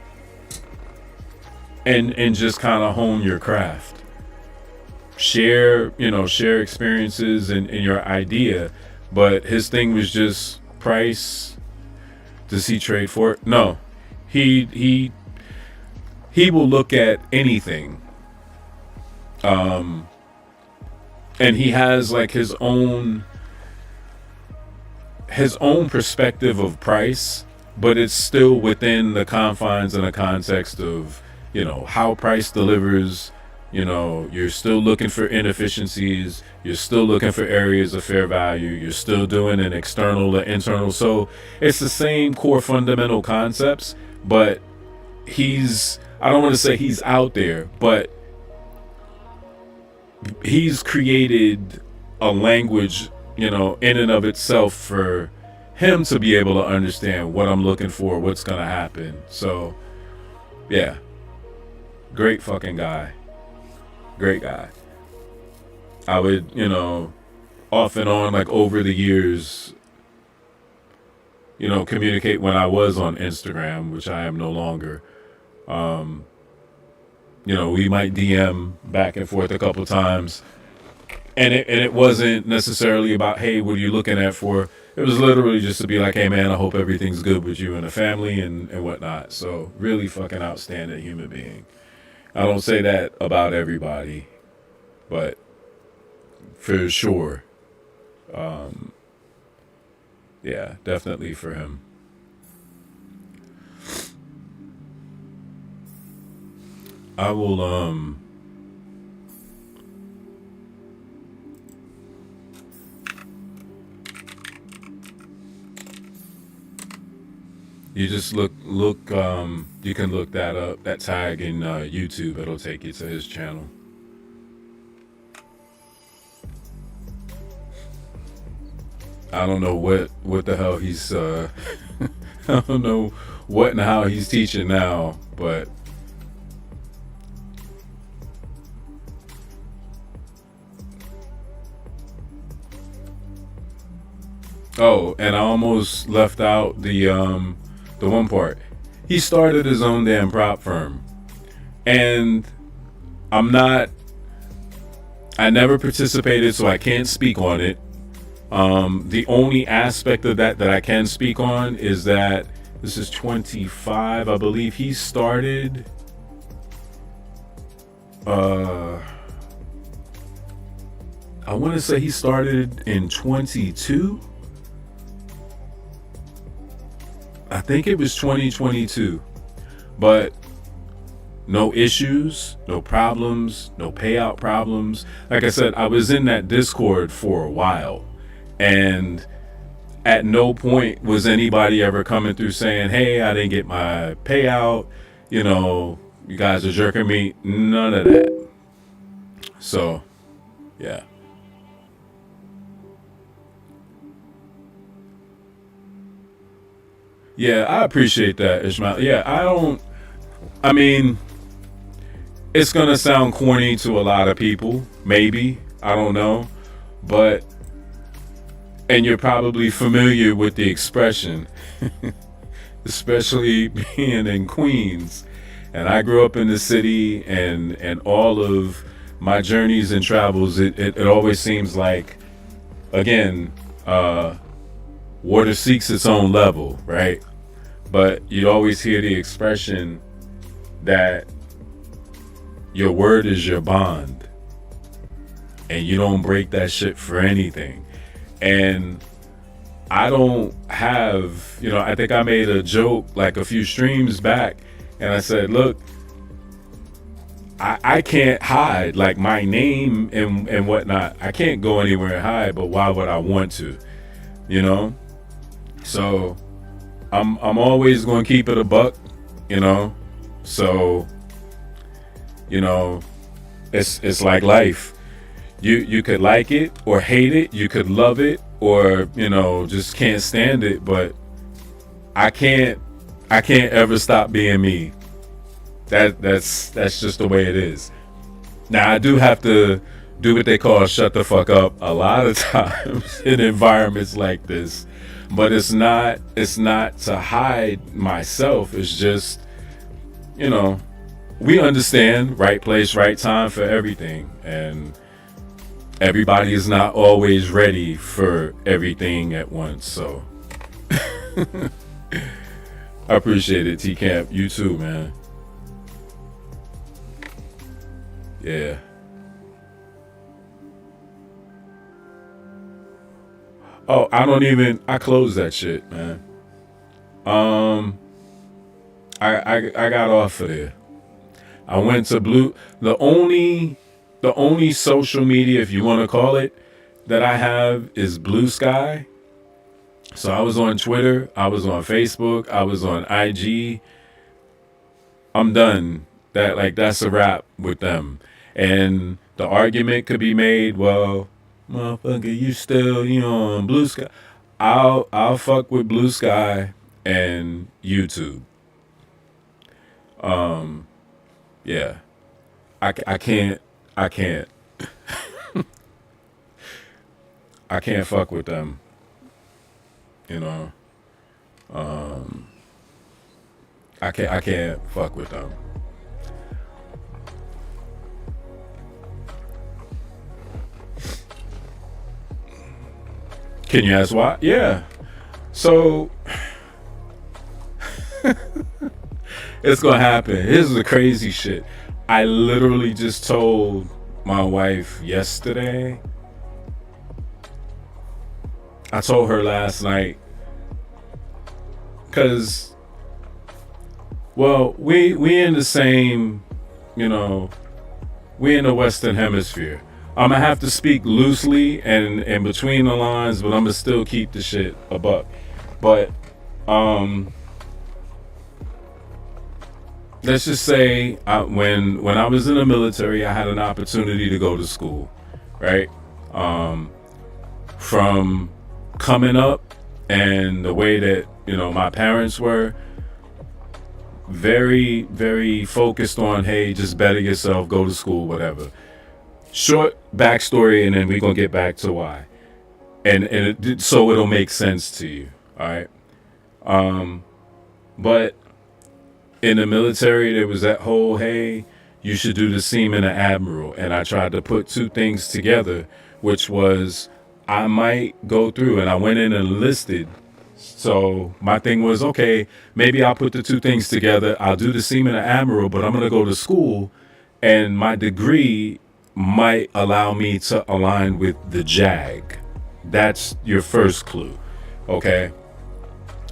just kind of hone your craft, share experiences and your idea. But his thing was just price. Does he trade for it? No, he will look at anything, and he has like his own perspective of price, but it's still within the confines and the context of how price delivers. You're still looking for inefficiencies, you're still looking for areas of fair value, you're still doing an external or internal. So it's the same core fundamental concepts, but I don't want to say he's out there, but he's created a language, in and of itself, for him to be able to understand what I'm looking for, what's gonna happen. So yeah, great fucking guy. Great guy. I would, off and on, like over the years, communicate when I was on Instagram, which I am no longer. We might DM back and forth a couple times, and it wasn't necessarily about, hey, what are you looking at for? It was literally just to be like, hey man, I hope everything's good with you and the family and whatnot. So really fucking outstanding human being. I don't say that about everybody, but for sure, yeah, definitely for him. I will, you just look, you can look that up, that tag in YouTube, it'll take you to his channel. I don't know what the hell he's, I don't know what and how he's teaching now, but oh, and I almost left out the one part. He started his own damn prop firm, and I never participated, so I can't speak on it. The only aspect of that I can speak on is that this is 25. I believe he started. I want to say he started in 22. I think it was 2022. But no issues, no problems, no payout problems. Like I said, I was in that Discord for a while. And at no point was anybody ever coming through saying, hey, I didn't get my payout. You know, you guys are jerking me. None of that. So, yeah. Yeah, I appreciate that, Ishmael. Yeah, I mean, it's going to sound corny to a lot of people. Maybe. I don't know. But, and you're probably familiar with the expression, especially being in Queens. And I grew up in the city, and all of my journeys and travels, it always seems like, again, water seeks its own level, right? But you always hear the expression that your word is your bond, and you don't break that shit for anything. And I don't have, I think I made a joke like a few streams back, and I said, look, I can't hide like my name and whatnot. I can't go anywhere and hide, but why would I want to? So I'm always going to keep it a buck, so it's like life. You could like it or hate it, you could love it or just can't stand it, but I can't ever stop being me. That's just the way it is. Now I do have to do what they call shut the fuck up a lot of times in environments like this, but it's not to hide myself. It's just we understand right place, right time for everything, and everybody is not always ready for everything at once. So I appreciate it, T-Camp. You too, man. Yeah. Oh, I closed that shit, man. I got off of there. I went to Blue. The only social media, if you want to call it, that I have is Blue Sky. So I was on Twitter, I was on Facebook, I was on IG. I'm done. That's a wrap with them. And the argument could be made, well, motherfucker, you still, on Blue Sky. I'll fuck with Blue Sky and YouTube. Yeah. I can't I can't fuck with them. I can't fuck with them. Can you ask why? Yeah. So it's gonna happen. Here's the crazy shit. I literally just told my wife yesterday. I told her last night. Cause we in the same, we in the Western Hemisphere. I'm gonna have to speak loosely and between the lines, but I'm gonna still keep the shit a buck. But let's just say when I was in the military, I had an opportunity to go to school, right? From coming up and the way that my parents were very, very focused on, hey, just better yourself, go to school, whatever. Short backstory, and then we're gonna get back to why, and so it'll make sense to you. All right. But in the military, there was that whole, hey, you should do the seaman and admiral, and I tried to put two things together, which was I might go through, and I went in and enlisted. So my thing was, okay, maybe I'll put the two things together. I'll do the Seaman and Admiral, but I'm going to go to school, and my degree might allow me to align with the JAG. That's your first clue, okay?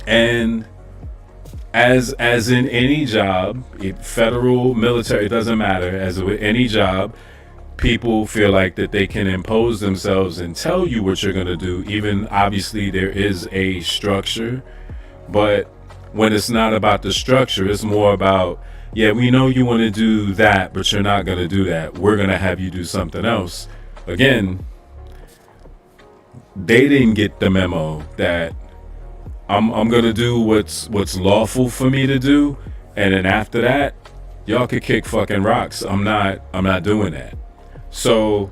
And as in any job, federal, military, it doesn't matter. As with any job, people feel like that they can impose themselves and tell you what you're going to do. Even obviously there is a structure, but when it's not about the structure, it's more about, yeah, we know you want to do that, but you're not going to do that. We're going to have you do something else. Again, they didn't get the memo that I'm going to do what's lawful for me to do, and then after that, y'all could kick fucking rocks. I'm not doing that. So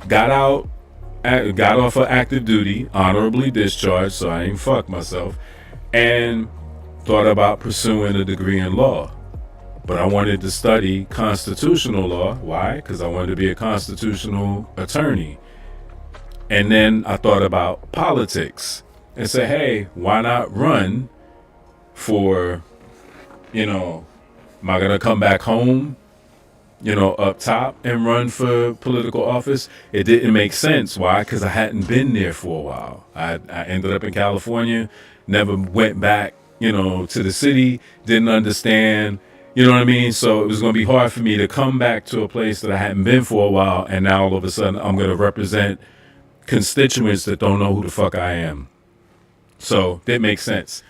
got off of active duty, honorably discharged, so I ain't fuck myself, and thought about pursuing a degree in law. But I wanted to study constitutional law. Why? Because I wanted to be a constitutional attorney. And then I thought about politics and said, hey, why not run for, am I going to come back home, up top and run for political office? It didn't make sense. Why? Because I hadn't been there for a while. I ended up in California, never went back, to the city, didn't understand, you know what I mean? So it was going to be hard for me to come back to a place that I hadn't been for a while, and now all of a sudden I'm going to represent constituents that don't know who the fuck I am. So that makes sense.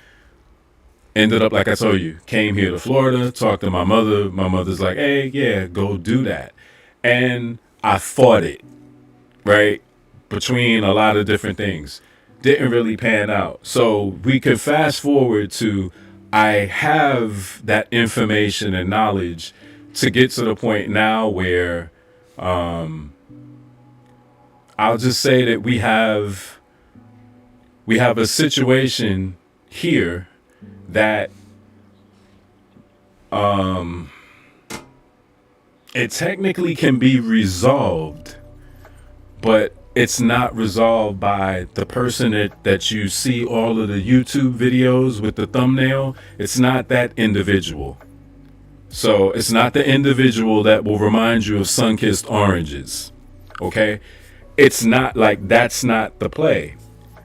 Ended up, like I told you, came here to Florida, talked to my mother. My mother's like, hey, yeah, go do that. And I fought it, right? Between a lot of different things. Didn't really pan out. So we could fast forward to, I have that information and knowledge to get to the point now where I'll just say that we have a situation here that it technically can be resolved, but it's not resolved by the person that you see all of the YouTube videos with the thumbnail. It's not that individual. So it's not the individual that will remind you of sun-kissed oranges. Okay? It's not like that's not the play.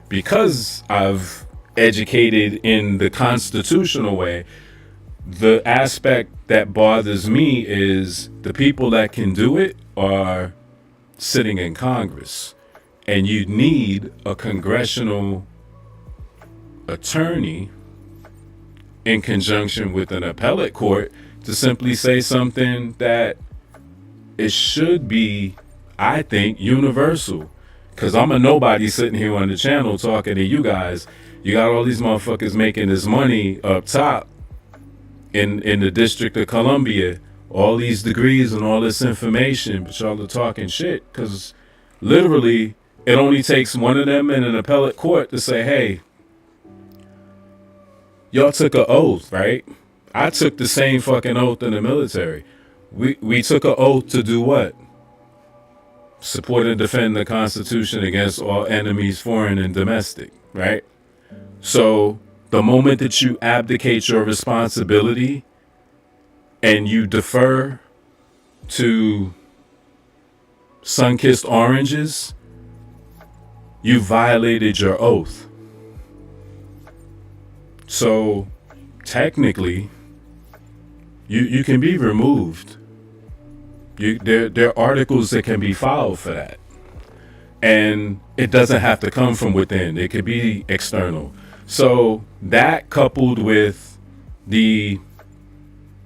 Because I've educated in the constitutional way, the aspect that bothers me is the people that can do it are sitting in Congress, and you need a congressional attorney in conjunction with an appellate court to simply say something that it should be, I think, universal. Because I'm a nobody sitting here on the channel talking to you guys. You got all these motherfuckers making this money up top in the District of Columbia, all these degrees and all this information, but y'all are talking shit. Because literally, it only takes one of them in an appellate court to say, hey, y'all took an oath, right? I took the same fucking oath in the military. We took an oath to do what? Support and defend the Constitution against all enemies, foreign and domestic, right? So the moment that you abdicate your responsibility and you defer to sun-kissed oranges, you violated your oath. So technically, you can be removed. There are articles that can be filed for that. And it doesn't have to come from within. It could be external. So that, coupled with the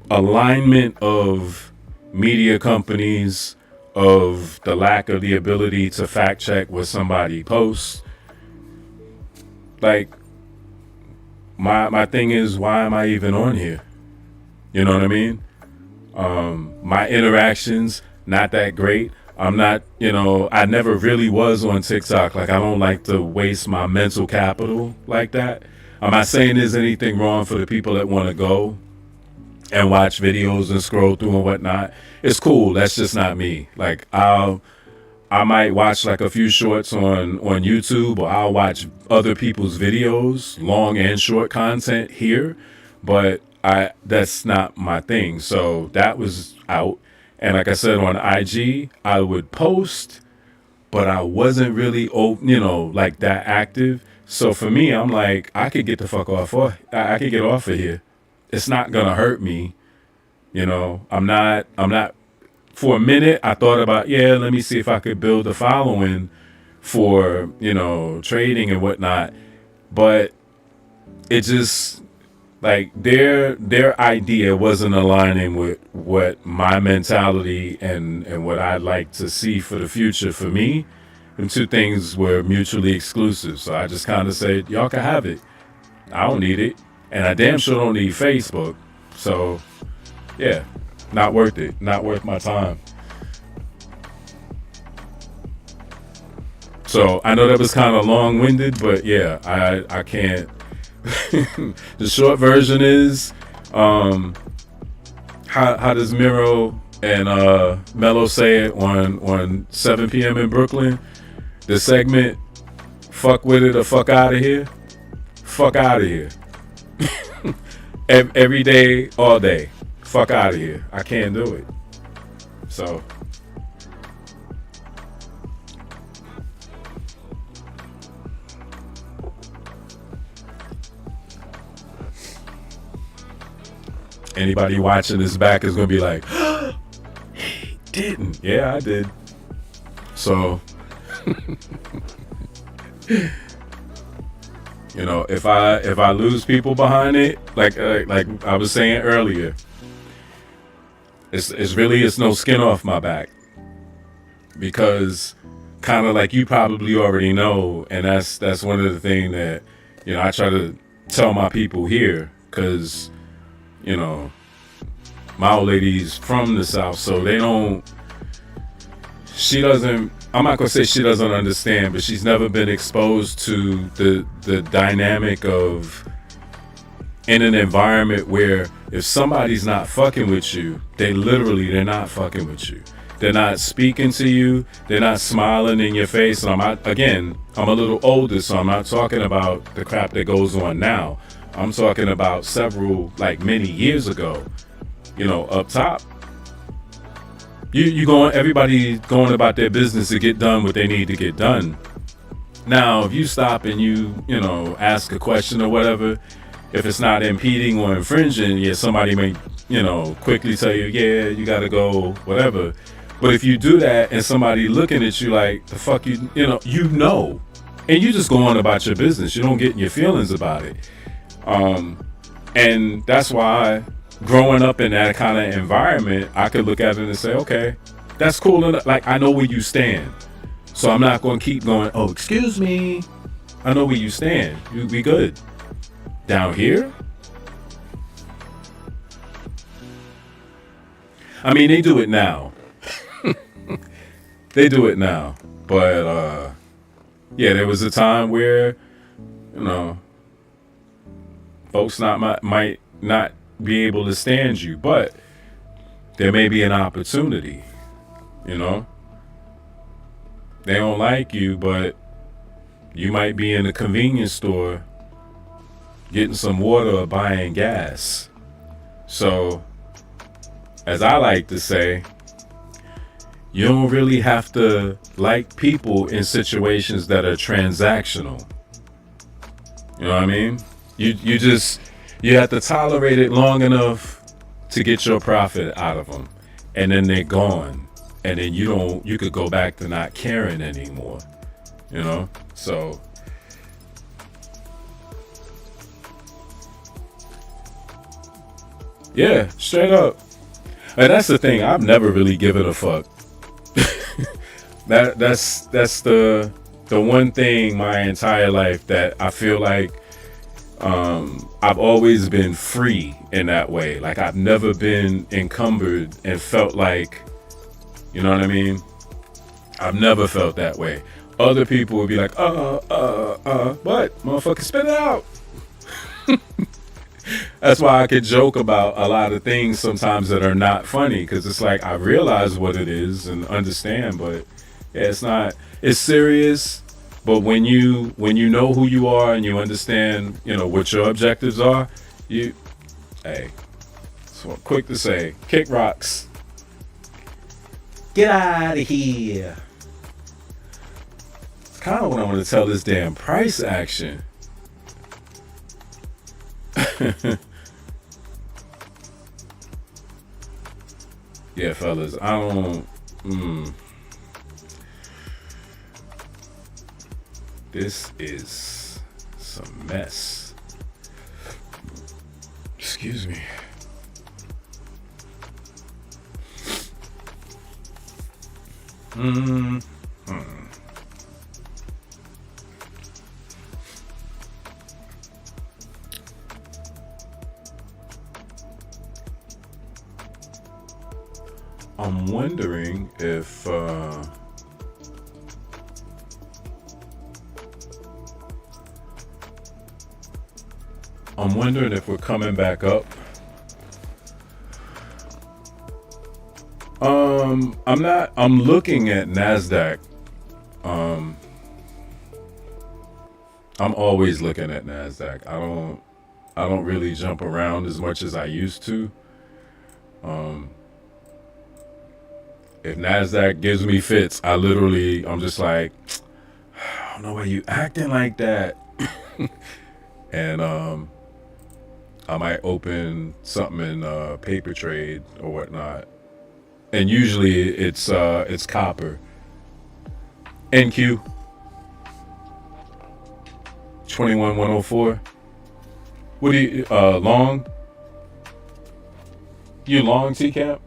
alignment of media companies, of the lack of the ability to fact check what somebody posts, like, my thing is, why am I even on here? You know what I mean? My interactions, not that great. I'm not, I never really was on TikTok. Like, I don't like to waste my mental capital like that. I'm not saying there's anything wrong for the people that want to go and watch videos and scroll through and whatnot. It's cool. That's just not me. Like, I'll I might watch like a few shorts on YouTube, or I'll watch other people's videos, long and short content here, but that's not my thing. So that was out. And like I said, on IG, I would post, but I wasn't really, like that active. So for me, I'm like, I could get the fuck off. I could get off of here. It's not gonna hurt me. I'm not. For a minute, I thought about, let me see if I could build a following for, trading and whatnot. But it just, like, their idea wasn't aligning with what my mentality and what I'd like to see for the future for me. And two things were mutually exclusive. So I just kind of said, y'all can have it. I don't need it. And I damn sure don't need Facebook. So, yeah, not worth it. Not worth my time. So I know that was kind of long-winded, but yeah, I can't. The short version is, how does Miro and Mello say it on 7 p.m. in Brooklyn? The segment, fuck with it or fuck out of here. Fuck out of here. Every day, all day. Fuck out of here. I can't do it. So. Anybody watching this back is going to be like, he didn't. Yeah, I did. So, if I lose people behind it, like I was saying earlier, it's no skin off my back, because kind of like you probably already know, and that's one of the things that I try to tell my people here, because my old lady's from the South, so I'm not gonna say she doesn't understand, but she's never been exposed to the dynamic of, in an environment where if somebody's not fucking with you, they're not fucking with you. They're not speaking to you. They're not smiling in your face. And I'm a little older, so I'm not talking about the crap that goes on now. I'm talking about many years ago, up top. Everybody going about their business to get done what they need to get done. Now, if you stop and you ask a question or whatever, if it's not impeding or infringing, somebody may, quickly tell you, you gotta go, whatever. But if you do that and somebody looking at you like, the fuck and you just go on about your business, you don't get in your feelings about it. And that's why growing up in that kind of environment, I could look at it and say, okay, that's cool enough. Like, I know where you stand. So I'm not going to keep going, oh, excuse me. I know where you stand. You be good. Down here? I mean, they do it now. They do it now. But, there was a time where, folks might not be able to stand you, but there may be an opportunity. They don't like you, but you might be in a convenience store getting some water or buying gas. So, as I like to say, you don't really have to like people in situations that are transactional. You know what I mean? You have to tolerate it long enough to get your profit out of them, and then they're gone, and then you could go back to not caring anymore. So yeah, straight up. And that's the thing. I've never really given a fuck. That's the one thing my entire life that I feel like I've always been free in that way. Like, I've never been encumbered and felt like, you know what I mean? I've never felt that way. Other people would be like, what? Motherfucker, spit it out. That's why I could joke about a lot of things sometimes that are not funny, because it's like, I realize what it is and understand, but Yeah, it's not. It's serious, but when you know who you are and you understand, what your objectives are, you, hey, so I'm quick to say, kick rocks. Get out of here. It's kind of what I want to tell this damn price action. Yeah, fellas, I don't. This is some mess. Excuse me. I'm wondering if we're coming back up. I'm looking at NASDAQ. I'm always looking at NASDAQ. I don't really jump around as much as I used to. If NASDAQ gives me fits, I'm just like, I don't know why you acting like that. And I might open something in paper trade or whatnot. And usually it's copper. NQ 21104. What do you long? You long, TCAP?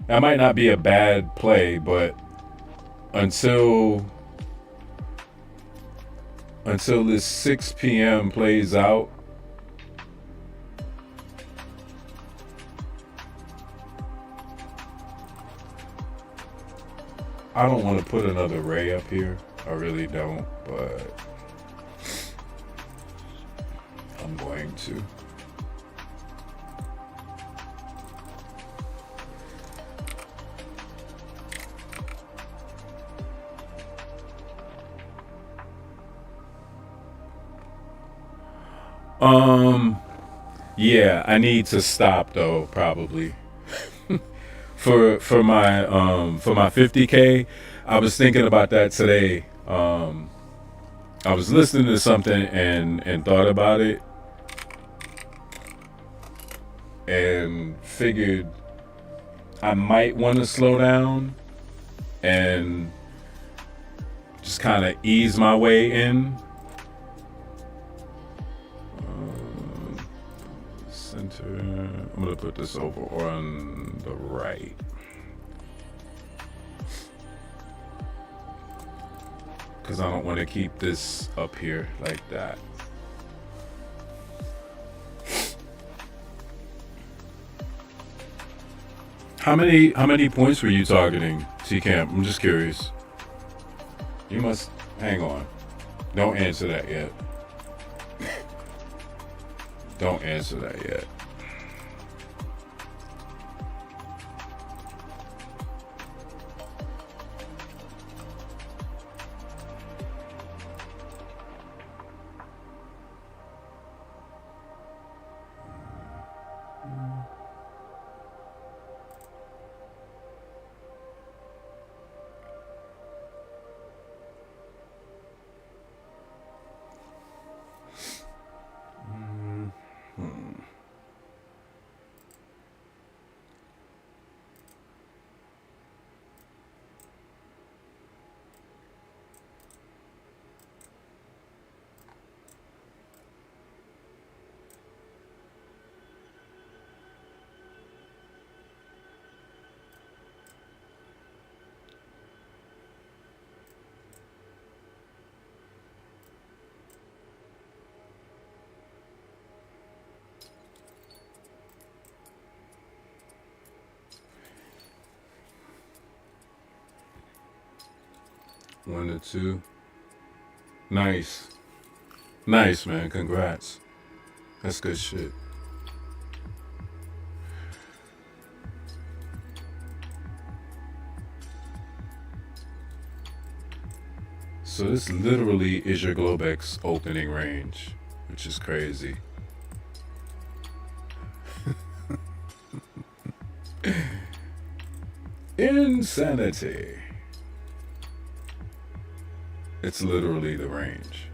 That might not be a bad play, but until this 6 p.m. plays out, I don't want to put another ray up here. I really don't, but I'm going to. Yeah, I need to stop though, probably. for my 50K, I was thinking about that today. I was listening to something and thought about it and figured I might want to slow down and just kind of ease my way in. Center. I'm gonna put this over on the right. Because I don't want to keep this up here like that. How many points were you targeting, T-Camp? I'm just curious. You must hang on. Don't answer that yet. Don't answer that yet. One to two. Nice, man. Congrats. That's good shit. So this literally is your Globex opening range, which is crazy. Insanity. It's literally the range.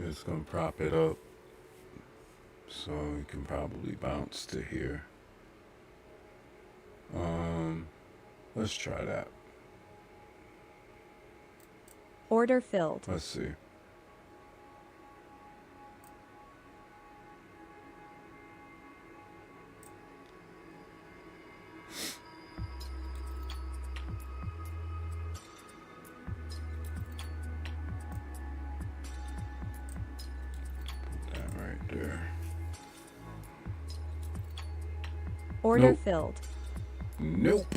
It's gonna prop it up, so you can probably bounce to here. Let's try that. Order filled. Let's see. Put that right there. Order Nope. filled. Nope.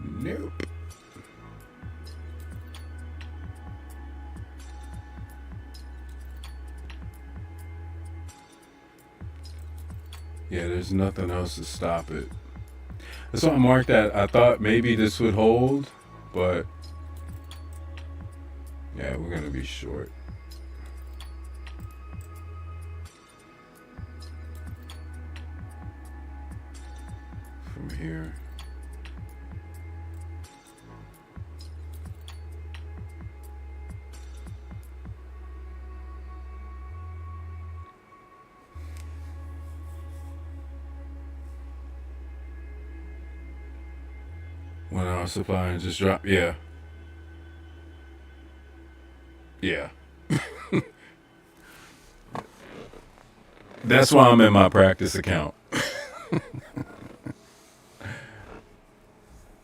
Nope. Yeah, there's nothing else to stop it. That's why I marked that. I thought maybe this would hold, but yeah, we're gonna be short. From here. When our supply and just drop, yeah. Yeah. That's why I'm in my practice account.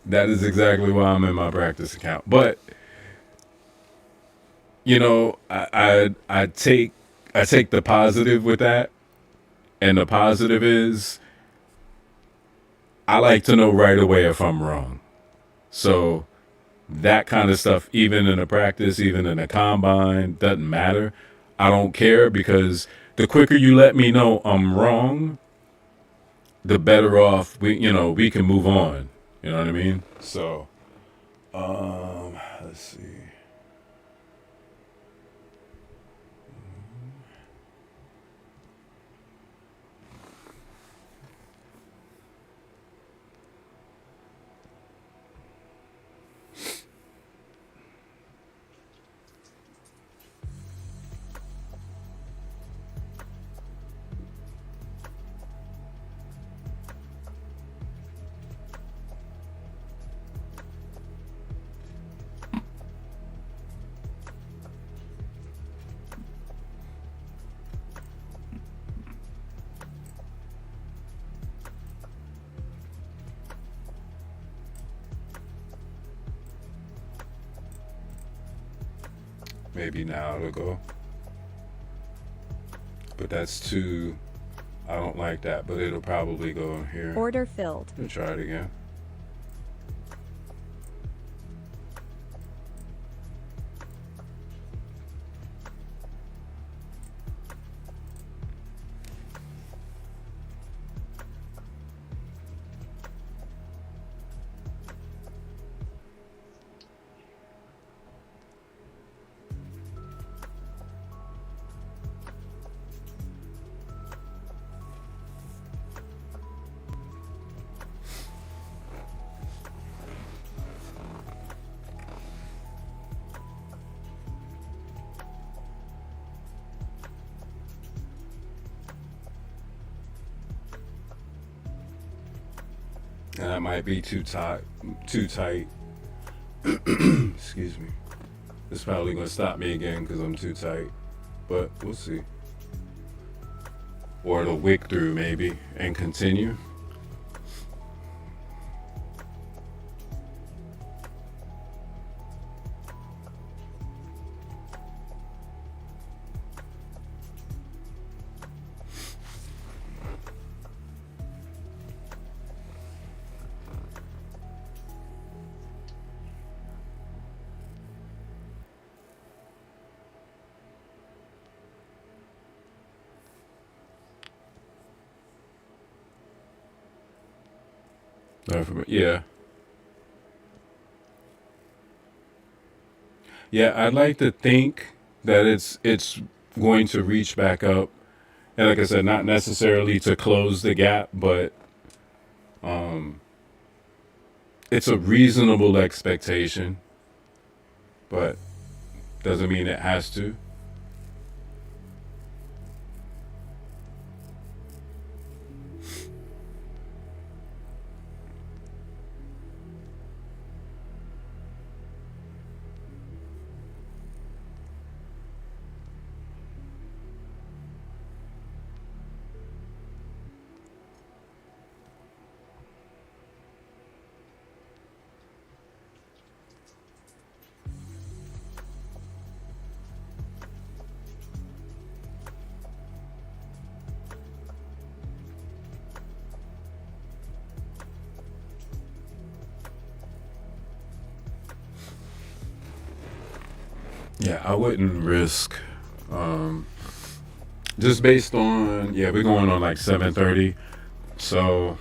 That is exactly why I'm in my practice account. But you know, I take the positive with that, and the positive is I like to know right away if I'm wrong. So that kind of stuff, even in a practice, even in a combine, doesn't matter. I don't care, because the quicker you let me know I'm wrong, the better off we can move on. You know what I mean? So, let's see. Maybe now it'll go. But that's too, I don't like that, but it'll probably go here. Order filled. We'll try it again. And that might be too tight. Excuse me. It's probably going to stop me again because I'm too tight. But we'll see. or the wick through maybe and continue. Yeah. Yeah, I'd like to think that it's going to reach back up. And like I said, not necessarily to close the gap, but it's a reasonable expectation, but doesn't mean it has to. Yeah, I wouldn't risk just based on, yeah, we're going on like 7:30, so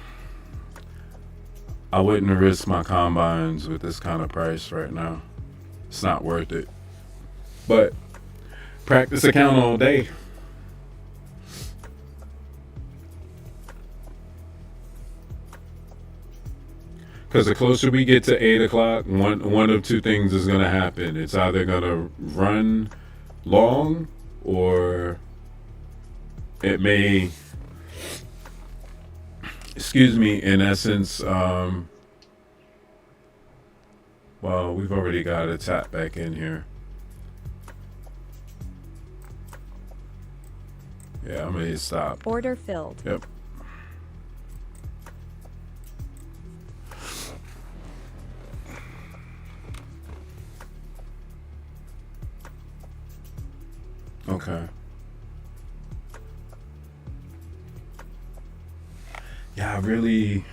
I wouldn't risk my combines with this kind of price right now. It's not worth it. But practice account all day. Because the closer we get to 8 o'clock, one of two things is going to happen. It's either going to run long, or it may, excuse me, in essence, well, we've already got a tap back in here. Yeah, I'm going to hit stop. Order filled. Yep. Okay. Yeah, I really,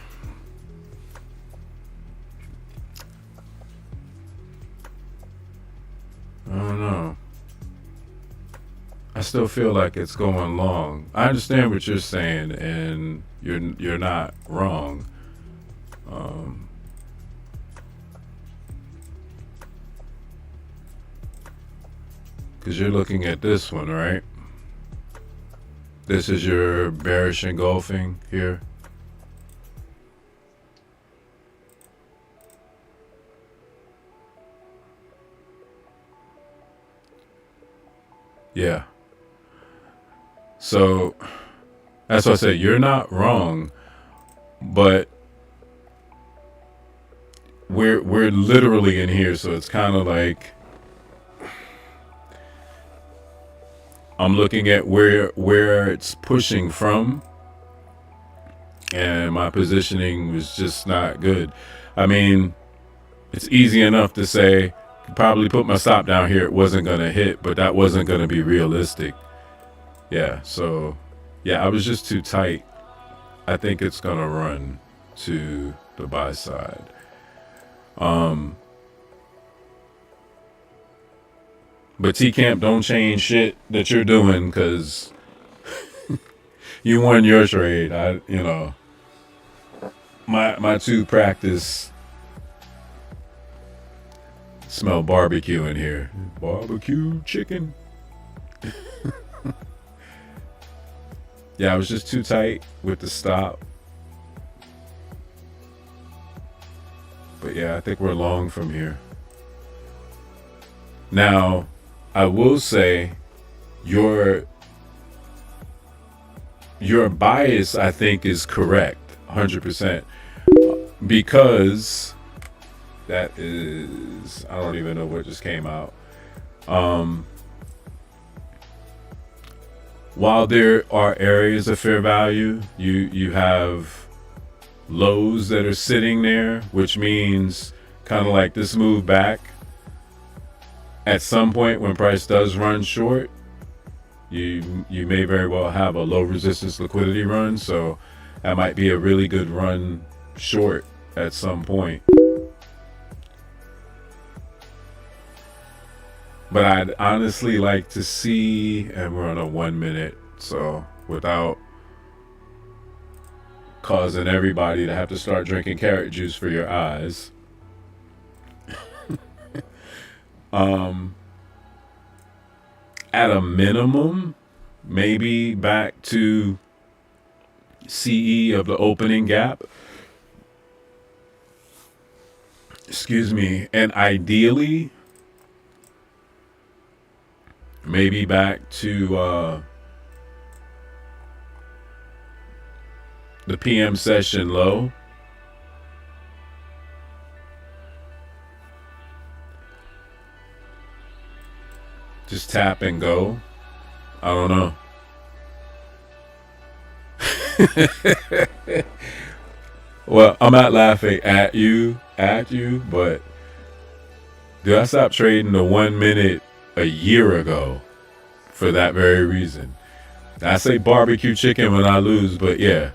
I don't know. I still feel like it's going long. I understand what you're saying, and you're not wrong. Because you're looking at this one, right? This is your bearish engulfing here. Yeah. So that's what I say. You're not wrong, but we're literally in here, so it's kind of like I'm looking at where it's pushing from, and my positioning was just not good. I mean, it's easy enough to say, probably put my stop down here, it wasn't going to hit, but that wasn't going to be realistic. Yeah, so, yeah, I was just too tight. I think it's going to run to the buy side. But T-Camp, don't change shit that you're doing, because you won your trade. My two practice smell barbecue in here. Barbecue chicken. Yeah, I was just too tight with the stop. But yeah, I think we're long from here. Now, I will say your bias, I think, is correct 100%, because that is, I don't even know what just came out. while there are areas of fair value, you have lows that are sitting there, which means kind of like this move back. At some point when price does run short, you may very well have a low resistance liquidity run, so that might be a really good run short at some point. But I'd honestly like to see, and we're on a 1 minute, so without causing everybody to have to start drinking carrot juice for your eyes. At a minimum, maybe back to CE of the opening gap. Excuse me. And ideally, maybe back to the PM session low. Just tap and go. I don't know. Well, I'm not laughing at you, but dude, I stopped trading the 1 minute a year ago for that very reason. I say barbecue chicken when I lose, but yeah,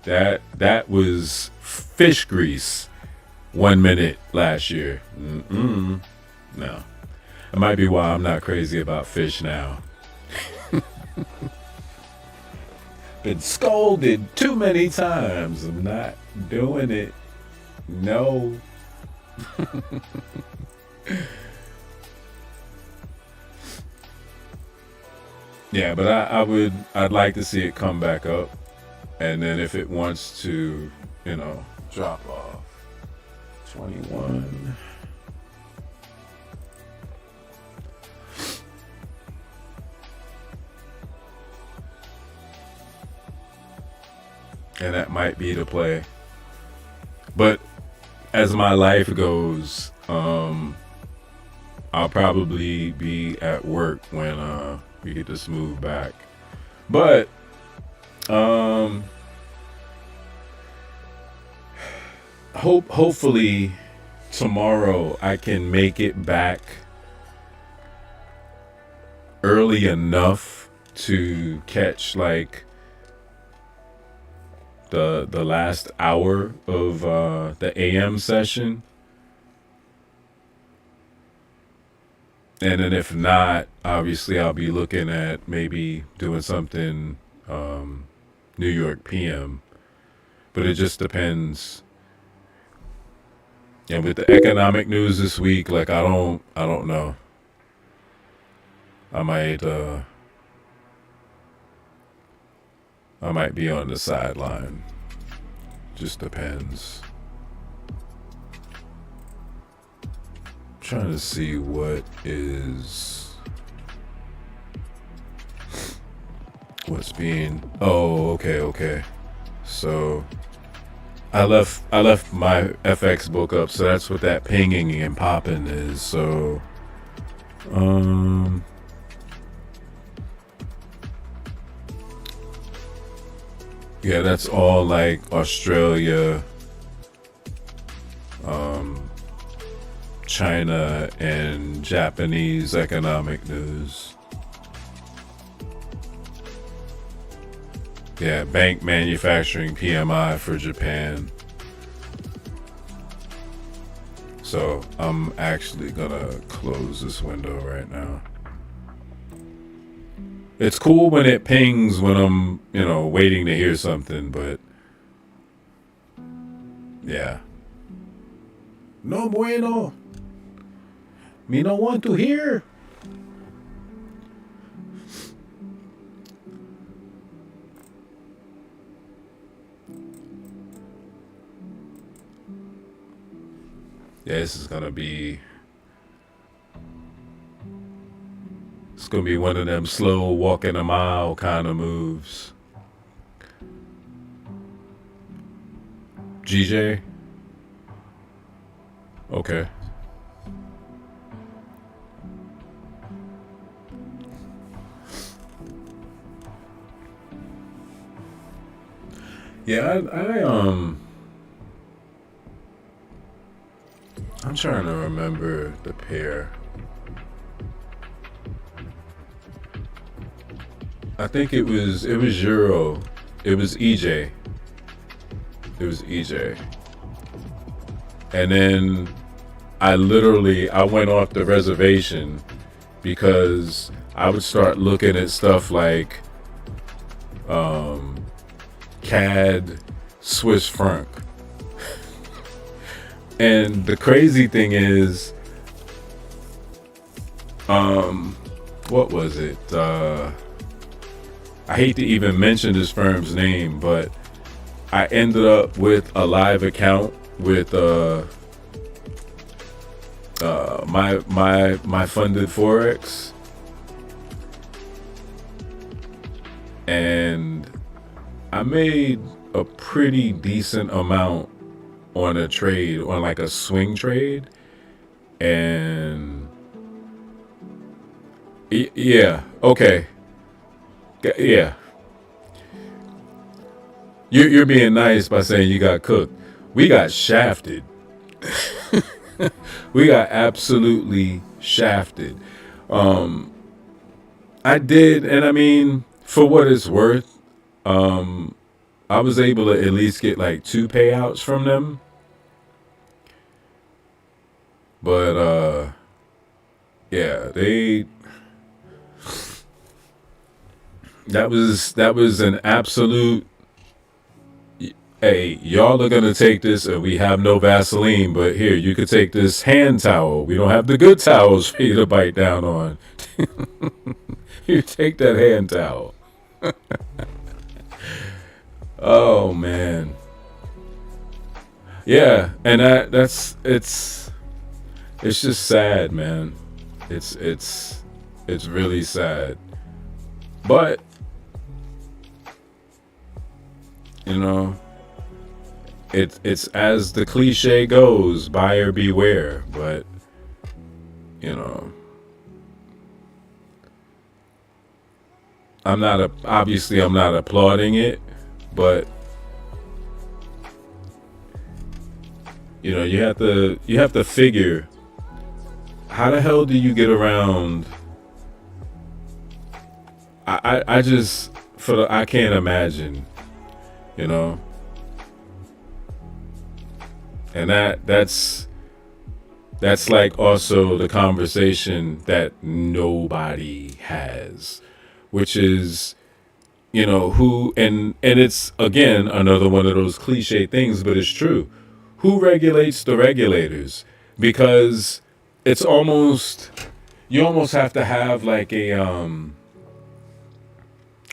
that was fish grease 1 minute last year. No. It might be why I'm not crazy about fish now. Been scolded too many times. I'm not doing it. No. Yeah, but I'd like to see it come back up. And then if it wants to, drop off. 21. And that might be the play. But as my life goes, I'll probably be at work when we get this move back. But hopefully tomorrow I can make it back early enough to catch like the last hour of the AM session. And then if not, obviously I'll be looking at maybe doing something New York PM. But it just depends. And with the economic news this week, like I don't know. I might be on the sideline. Just depends. I'm trying to see what's being. Oh, okay. So I left my FX book up, so that's what that pinging and popping is. So yeah, that's all like Australia, China, and Japanese economic news. Yeah, bank manufacturing PMI for Japan. So I'm actually gonna close this window right now. It's cool when it pings when I'm, waiting to hear something, but yeah. No bueno. Me no want to hear. Yeah, this is gonna be. It's gonna be one of them slow walking a mile kind of moves. GJ? Okay. Yeah, I'm trying to remember the pair. I think it was Euro. It was EJ. It was EJ. And then I went off the reservation because I would start looking at stuff like CAD, Swiss franc. And the crazy thing is, what was it? I hate to even mention this firm's name, but I ended up with a live account with my funded Forex, and I made a pretty decent amount on a trade, on like a swing trade. And yeah, okay, yeah, you're being nice by saying you got cooked. We got shafted. We got absolutely shafted. I did, and I mean, for what it's worth, I was able to at least get like 2 payouts from them. But yeah, that was an absolute, hey, y'all are gonna take this, and we have no Vaseline, but here, you could take this hand towel. We don't have the good towels for you to bite down on. You take that hand towel. Oh man. Yeah, and it's just sad, man. It's really sad. But you know, it's as the cliche goes, buyer beware. But you know, I'm not applauding it, but you know, you have to figure, how the hell do you get around? I just I can't imagine, you know. And that's like also the conversation that nobody has, which is, you know, who, and it's again another one of those cliche things, but it's true. Who regulates the regulators? Because it's almost, you almost have to have like a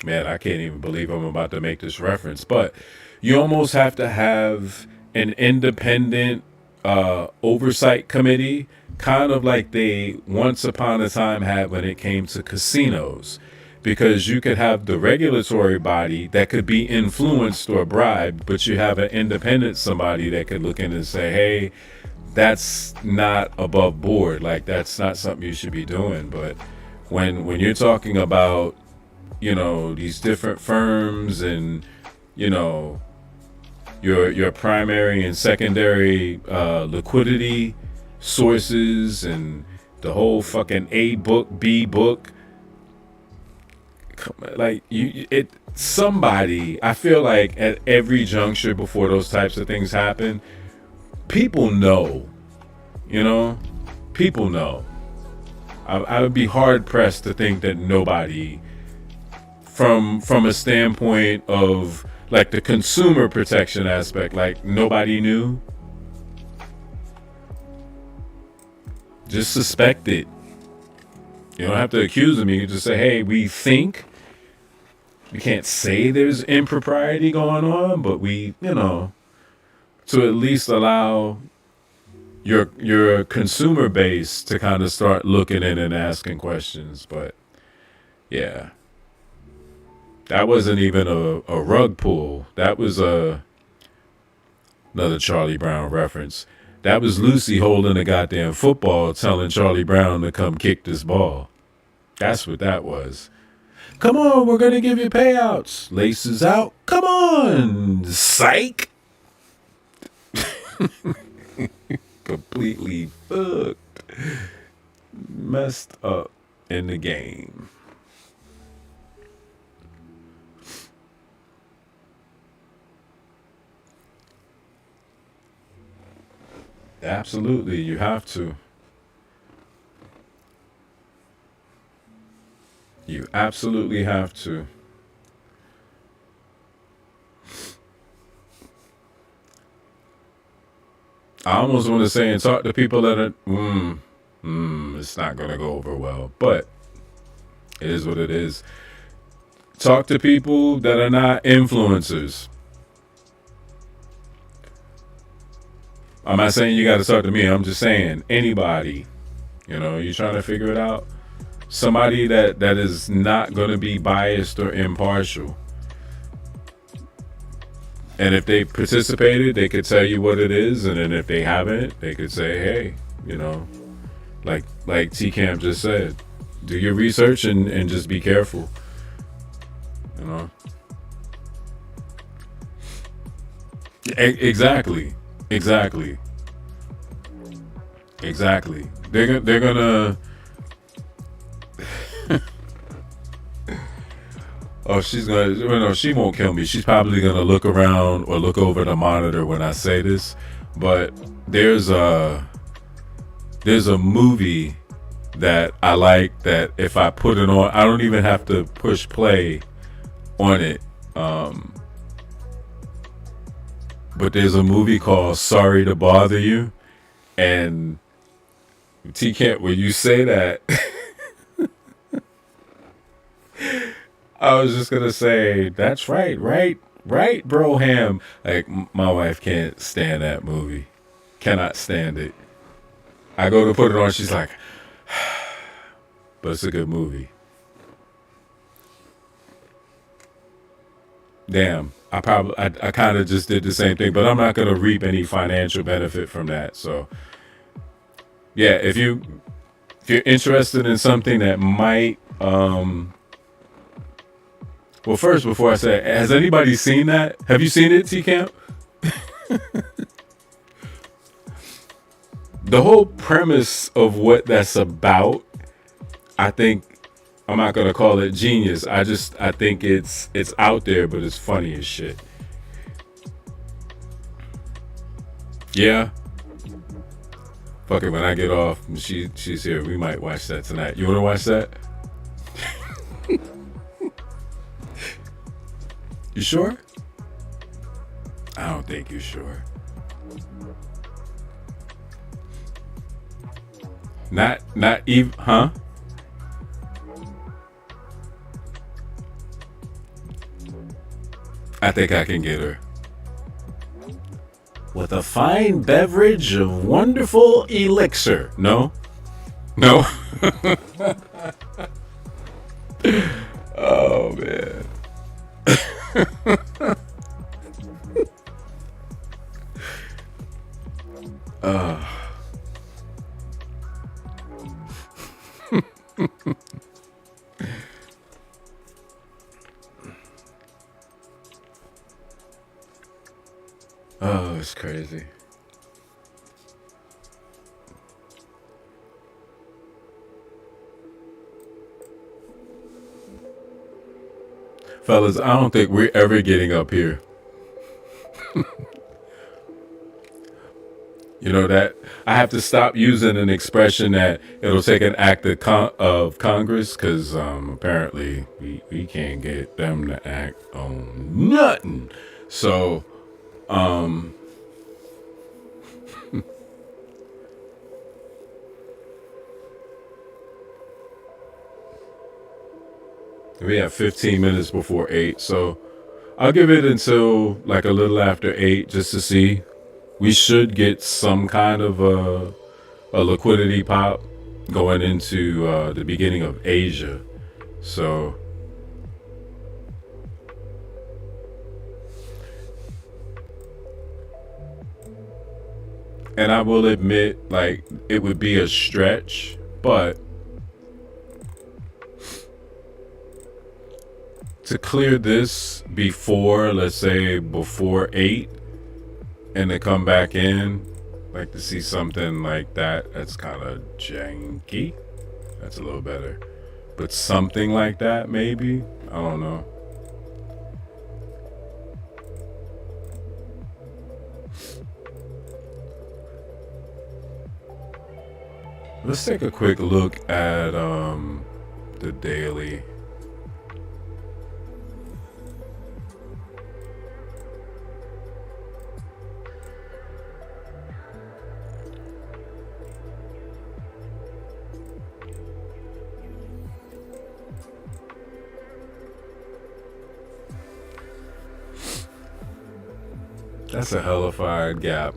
man, I can't even believe I'm about to make this reference, but you almost have to have an independent oversight committee, kind of like they once upon a time had when it came to casinos. Because you could have the regulatory body that could be influenced or bribed, but you have an independent somebody that could look in and say, hey, that's not above board. Like, that's not something you should be doing. But when you're talking about, you know, these different firms and, you know, your primary and secondary liquidity sources and the whole fucking A book, B book, like somebody, I feel like at every juncture before those types of things happen, people know, you know, people know. I would be hard pressed to think that nobody, from a standpoint of like the consumer protection aspect, like nobody knew. Just suspect it. You don't have to accuse me. You just say, hey, we think. We can't say there's impropriety going on, but we, you know, to at least allow your consumer base to kind of start looking in and asking questions. But yeah, that wasn't even a rug pull. That was another Charlie Brown reference. That was Lucy holding a goddamn football, telling Charlie Brown to come kick this ball. That's what that was. Come on, we're going to give you payouts. Laces out. Come on, psych. Completely fucked. Messed up in the game. Absolutely, you have to. You absolutely have to. I almost want to say and talk to people that are, it's not going to go over well, but it is what it is. Talk to people that are not influencers. I'm not saying you got to talk to me. I'm just saying anybody, you're trying to figure it out. Somebody that is not going to be biased or impartial. And if they participated, they could tell you what it is. And then if they haven't, they could say, hey, like T-Camp just said, do your research and just be careful. Exactly. They're gonna. Oh, she's gonna. No, she won't kill me. She's probably gonna look around or look over the monitor when I say this. But there's a movie that I like that if I put it on, I don't even have to push play on it. But there's a movie called Sorry to Bother You, and T-Camp, when you say that, I was just gonna say, that's right, bro, Ham. Like, my wife can't stand that movie. Cannot stand it. I go to put it on, she's like, but it's a good movie. Damn, I kind of just did the same thing, but I'm not gonna reap any financial benefit from that. So, yeah, if you're interested in something that might, well, first, before I say, has anybody seen that? Have you seen it, T-Camp? The whole premise of what that's about, I think, I'm not gonna call it genius. I think it's out there, but it's funny as shit. Yeah. Fuck it, when I get off, she's here. We might watch that tonight. You wanna watch that? You sure? I don't think you're sure. Not even, huh? I think I can get her. With a fine beverage of wonderful elixir. No? Oh, man. Oh, it's crazy. Fellas, I don't think we're ever getting up here. That I have to stop using an expression that it'll take an act of Congress, because apparently we can't get them to act on nothing. So, we have 15 minutes before 8, so I'll give it until like a little after 8 just to see. We should get some kind of a liquidity pop going into the beginning of Asia. So, and I will admit, like, it would be a stretch, but to clear this before, let's say before 8, and to come back in, like to see something like that. That's kind of janky. That's a little better, but something like that maybe. I don't know. Let's take a quick look at the daily. That's a hellified gap.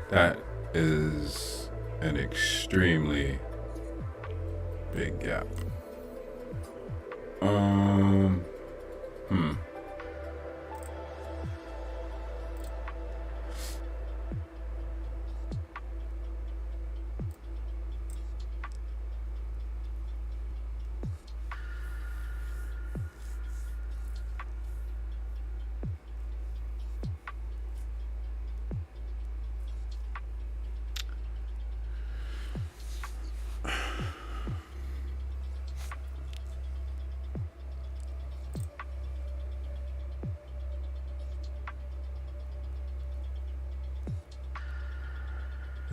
That is an extremely big gap.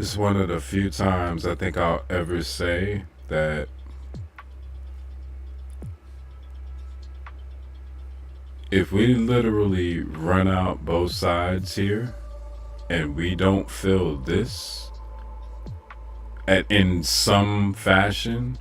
It's one of the few times I think I'll ever say that if we literally run out both sides here and we don't fill this in some fashion,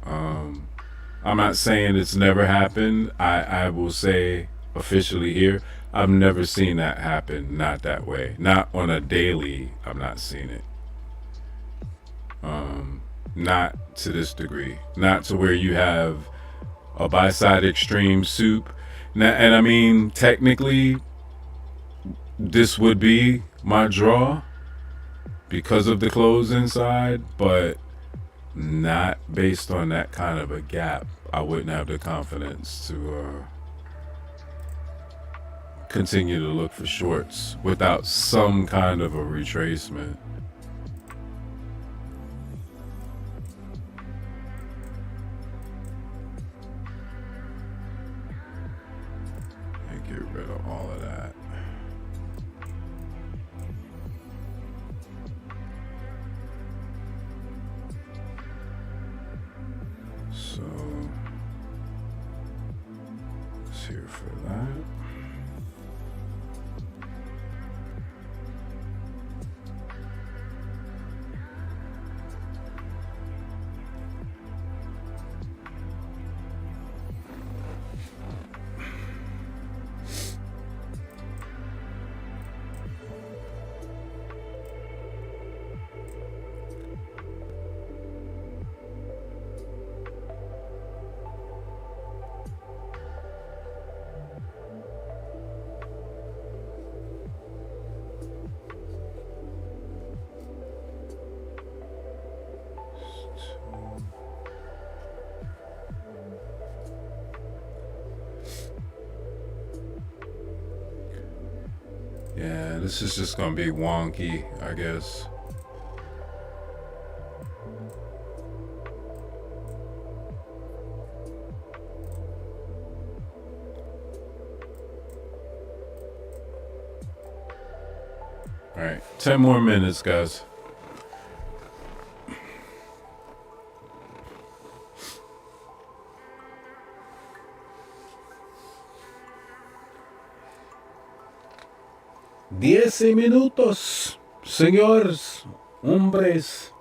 I'm not saying it's never happened. I will say officially here, I've never seen that happen. Not that way. Not on a daily. I've not seen it. Not to this degree. Not to where you have a buy-side extreme soup. Now, and I mean, technically, this would be my draw because of the close inside, but not based on that kind of a gap. I wouldn't have the confidence to continue to look for shorts without some kind of a retracement. And get rid of all of that. So it's here for that. Yeah, this is just gonna be wonky, I guess. All right, 10 more minutes, guys. Diez minutos, señores, hombres.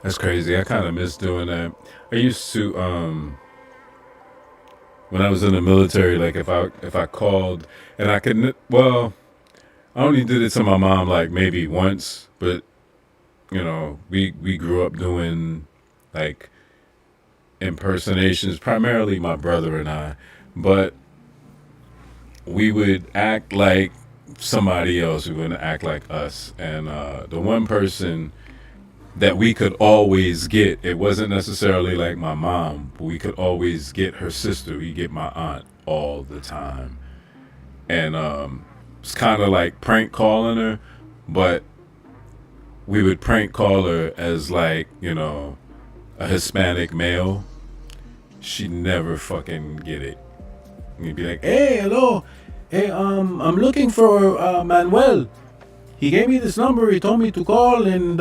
That's crazy. I kind of miss doing that. I used to when I was in the military, like if I called and I could, well, I only did it to my mom like maybe once, but you know, we grew up doing like impersonations, primarily my brother and I, but we would act like somebody else. We wouldn't act like us. And the one person that we could always get, it wasn't necessarily like my mom, but we could always get her sister. We get my aunt all the time. And it's kind of like prank calling her, but we would prank call her as like, you know, a Hispanic male. She'd never fucking get it. You'd be like, hey, hello. Hey, I'm looking for Manuel. He gave me this number. He told me to call, and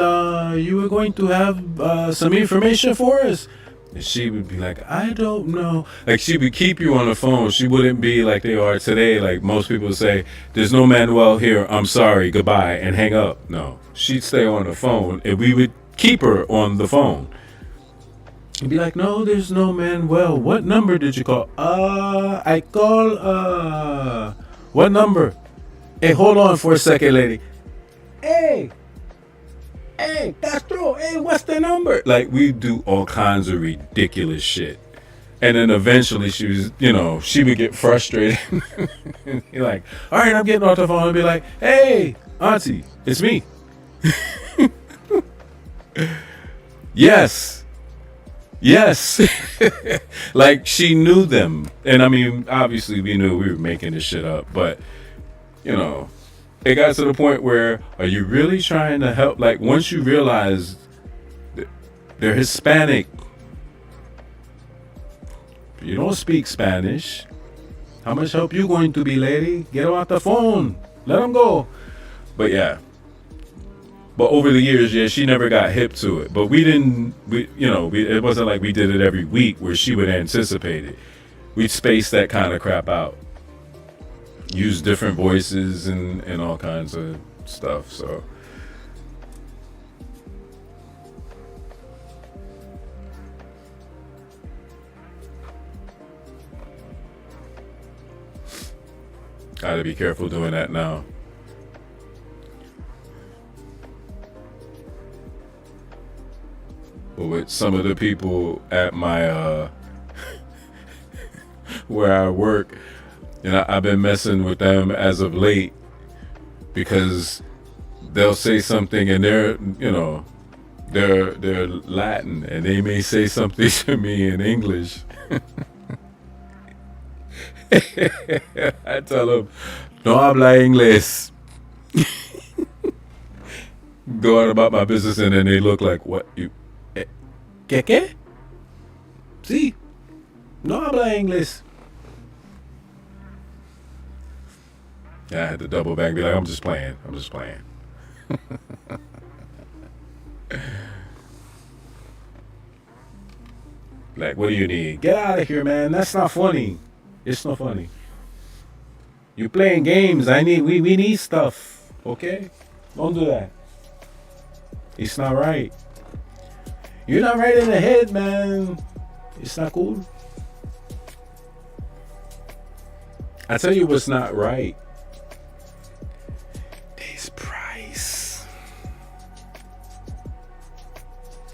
you were going to have some information for us. And she would be like, I don't know. Like, she would keep you on the phone. She wouldn't be like they are today. Like most people say, there's no Manuel here. I'm sorry. Goodbye. And hang up. No. She'd stay on the phone, and we would keep her on the phone. She'd be like, no, there's no Manuel. What number did you call? I call, what number? Hey, hold on for a second, lady. Hey, Castro, hey, what's the number? Like, we do all kinds of ridiculous shit. And then eventually she was, you know, she would get frustrated. And be like, all right, I'm getting off the phone and be like, hey, auntie, it's me. Yes. Like, she knew them. And I mean, obviously we knew we were making this shit up, but you know, it got to the point where, are you really trying to help? Like, once you realize they're Hispanic, you don't speak Spanish, how much help you going to be, lady? Get them off the phone, let them go. But yeah, but over the years, yeah, she never got hip to it. But it wasn't like we did it every week where she would anticipate it. We'd space that kind of crap out, use different voices and all kinds of stuff. So gotta be careful doing that now. But with some of the people at my where I work, and I've been messing with them as of late, because they'll say something and they're Latin, and they may say something to me in English. I tell them, no habla inglés. Go out about my business, and then they look like, what? You, ¿qué? Sí, no habla inglés. Yeah, I had to double back and be like, I'm just playing. Like, what do you need? Get out of here, man. That's not funny. It's not funny. You playing games. We need stuff. Okay? Don't do that. It's not right. You're not right in the head, man. It's not cool. I tell you what's not right.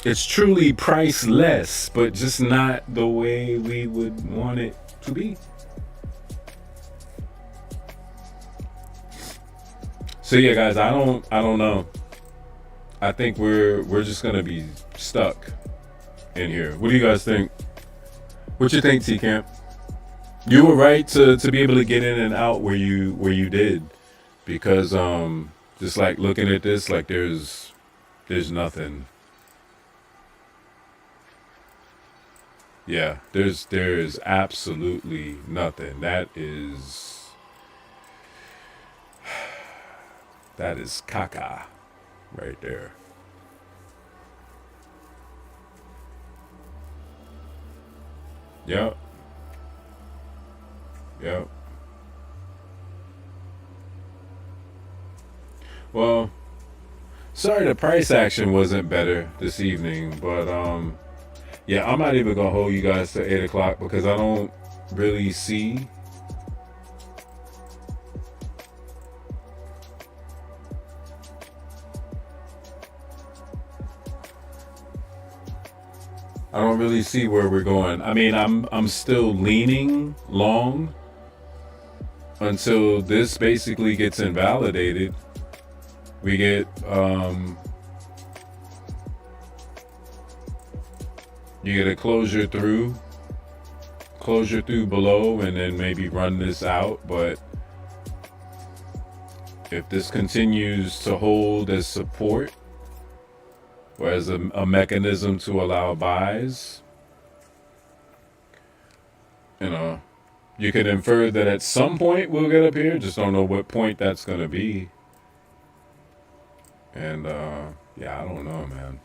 It's truly priceless, but just not the way we would want it to be. So yeah, guys, I don't know. I think we're just gonna be stuck in here. What do you guys think? What you think, T-Camp? You were right to be able to get in and out where you did, because just like looking at this, like there's nothing. Yeah, there's absolutely nothing. That is caca right there. Yep. Well, sorry the price action wasn't better this evening, but yeah, I'm not even gonna hold you guys to 8 o'clock, because I don't really see where we're going. I mean, I'm still leaning long until this basically gets invalidated. We get you get a closure through below, and then maybe run this out. But if this continues to hold as support or as a mechanism to allow buys, you can infer that at some point we'll get up here. Just don't know what point that's going to be. And yeah, I don't know, man.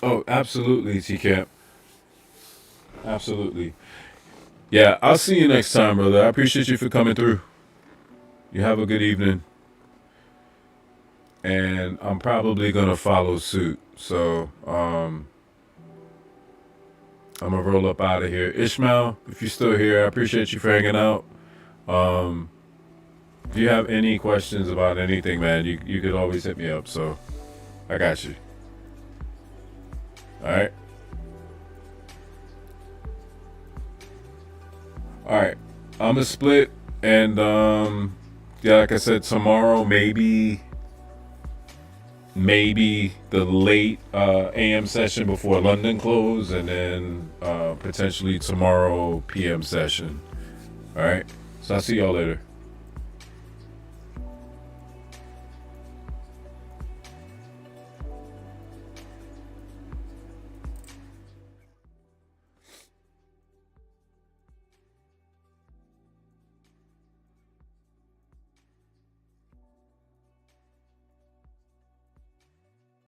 Oh, absolutely, T-Camp. Absolutely. Yeah, I'll see you next time, brother. I appreciate you for coming through. You have a good evening. And I'm probably going to follow suit. So, I'm going to roll up out of here. Ishmael, if you're still here, I appreciate you for hanging out. If you have any questions about anything, man, you could always hit me up. So, I got you. All right. All right. I'm gonna split, and yeah, like I said, tomorrow maybe the late AM session before London close, and then potentially tomorrow PM session. All right. So I'll see y'all later.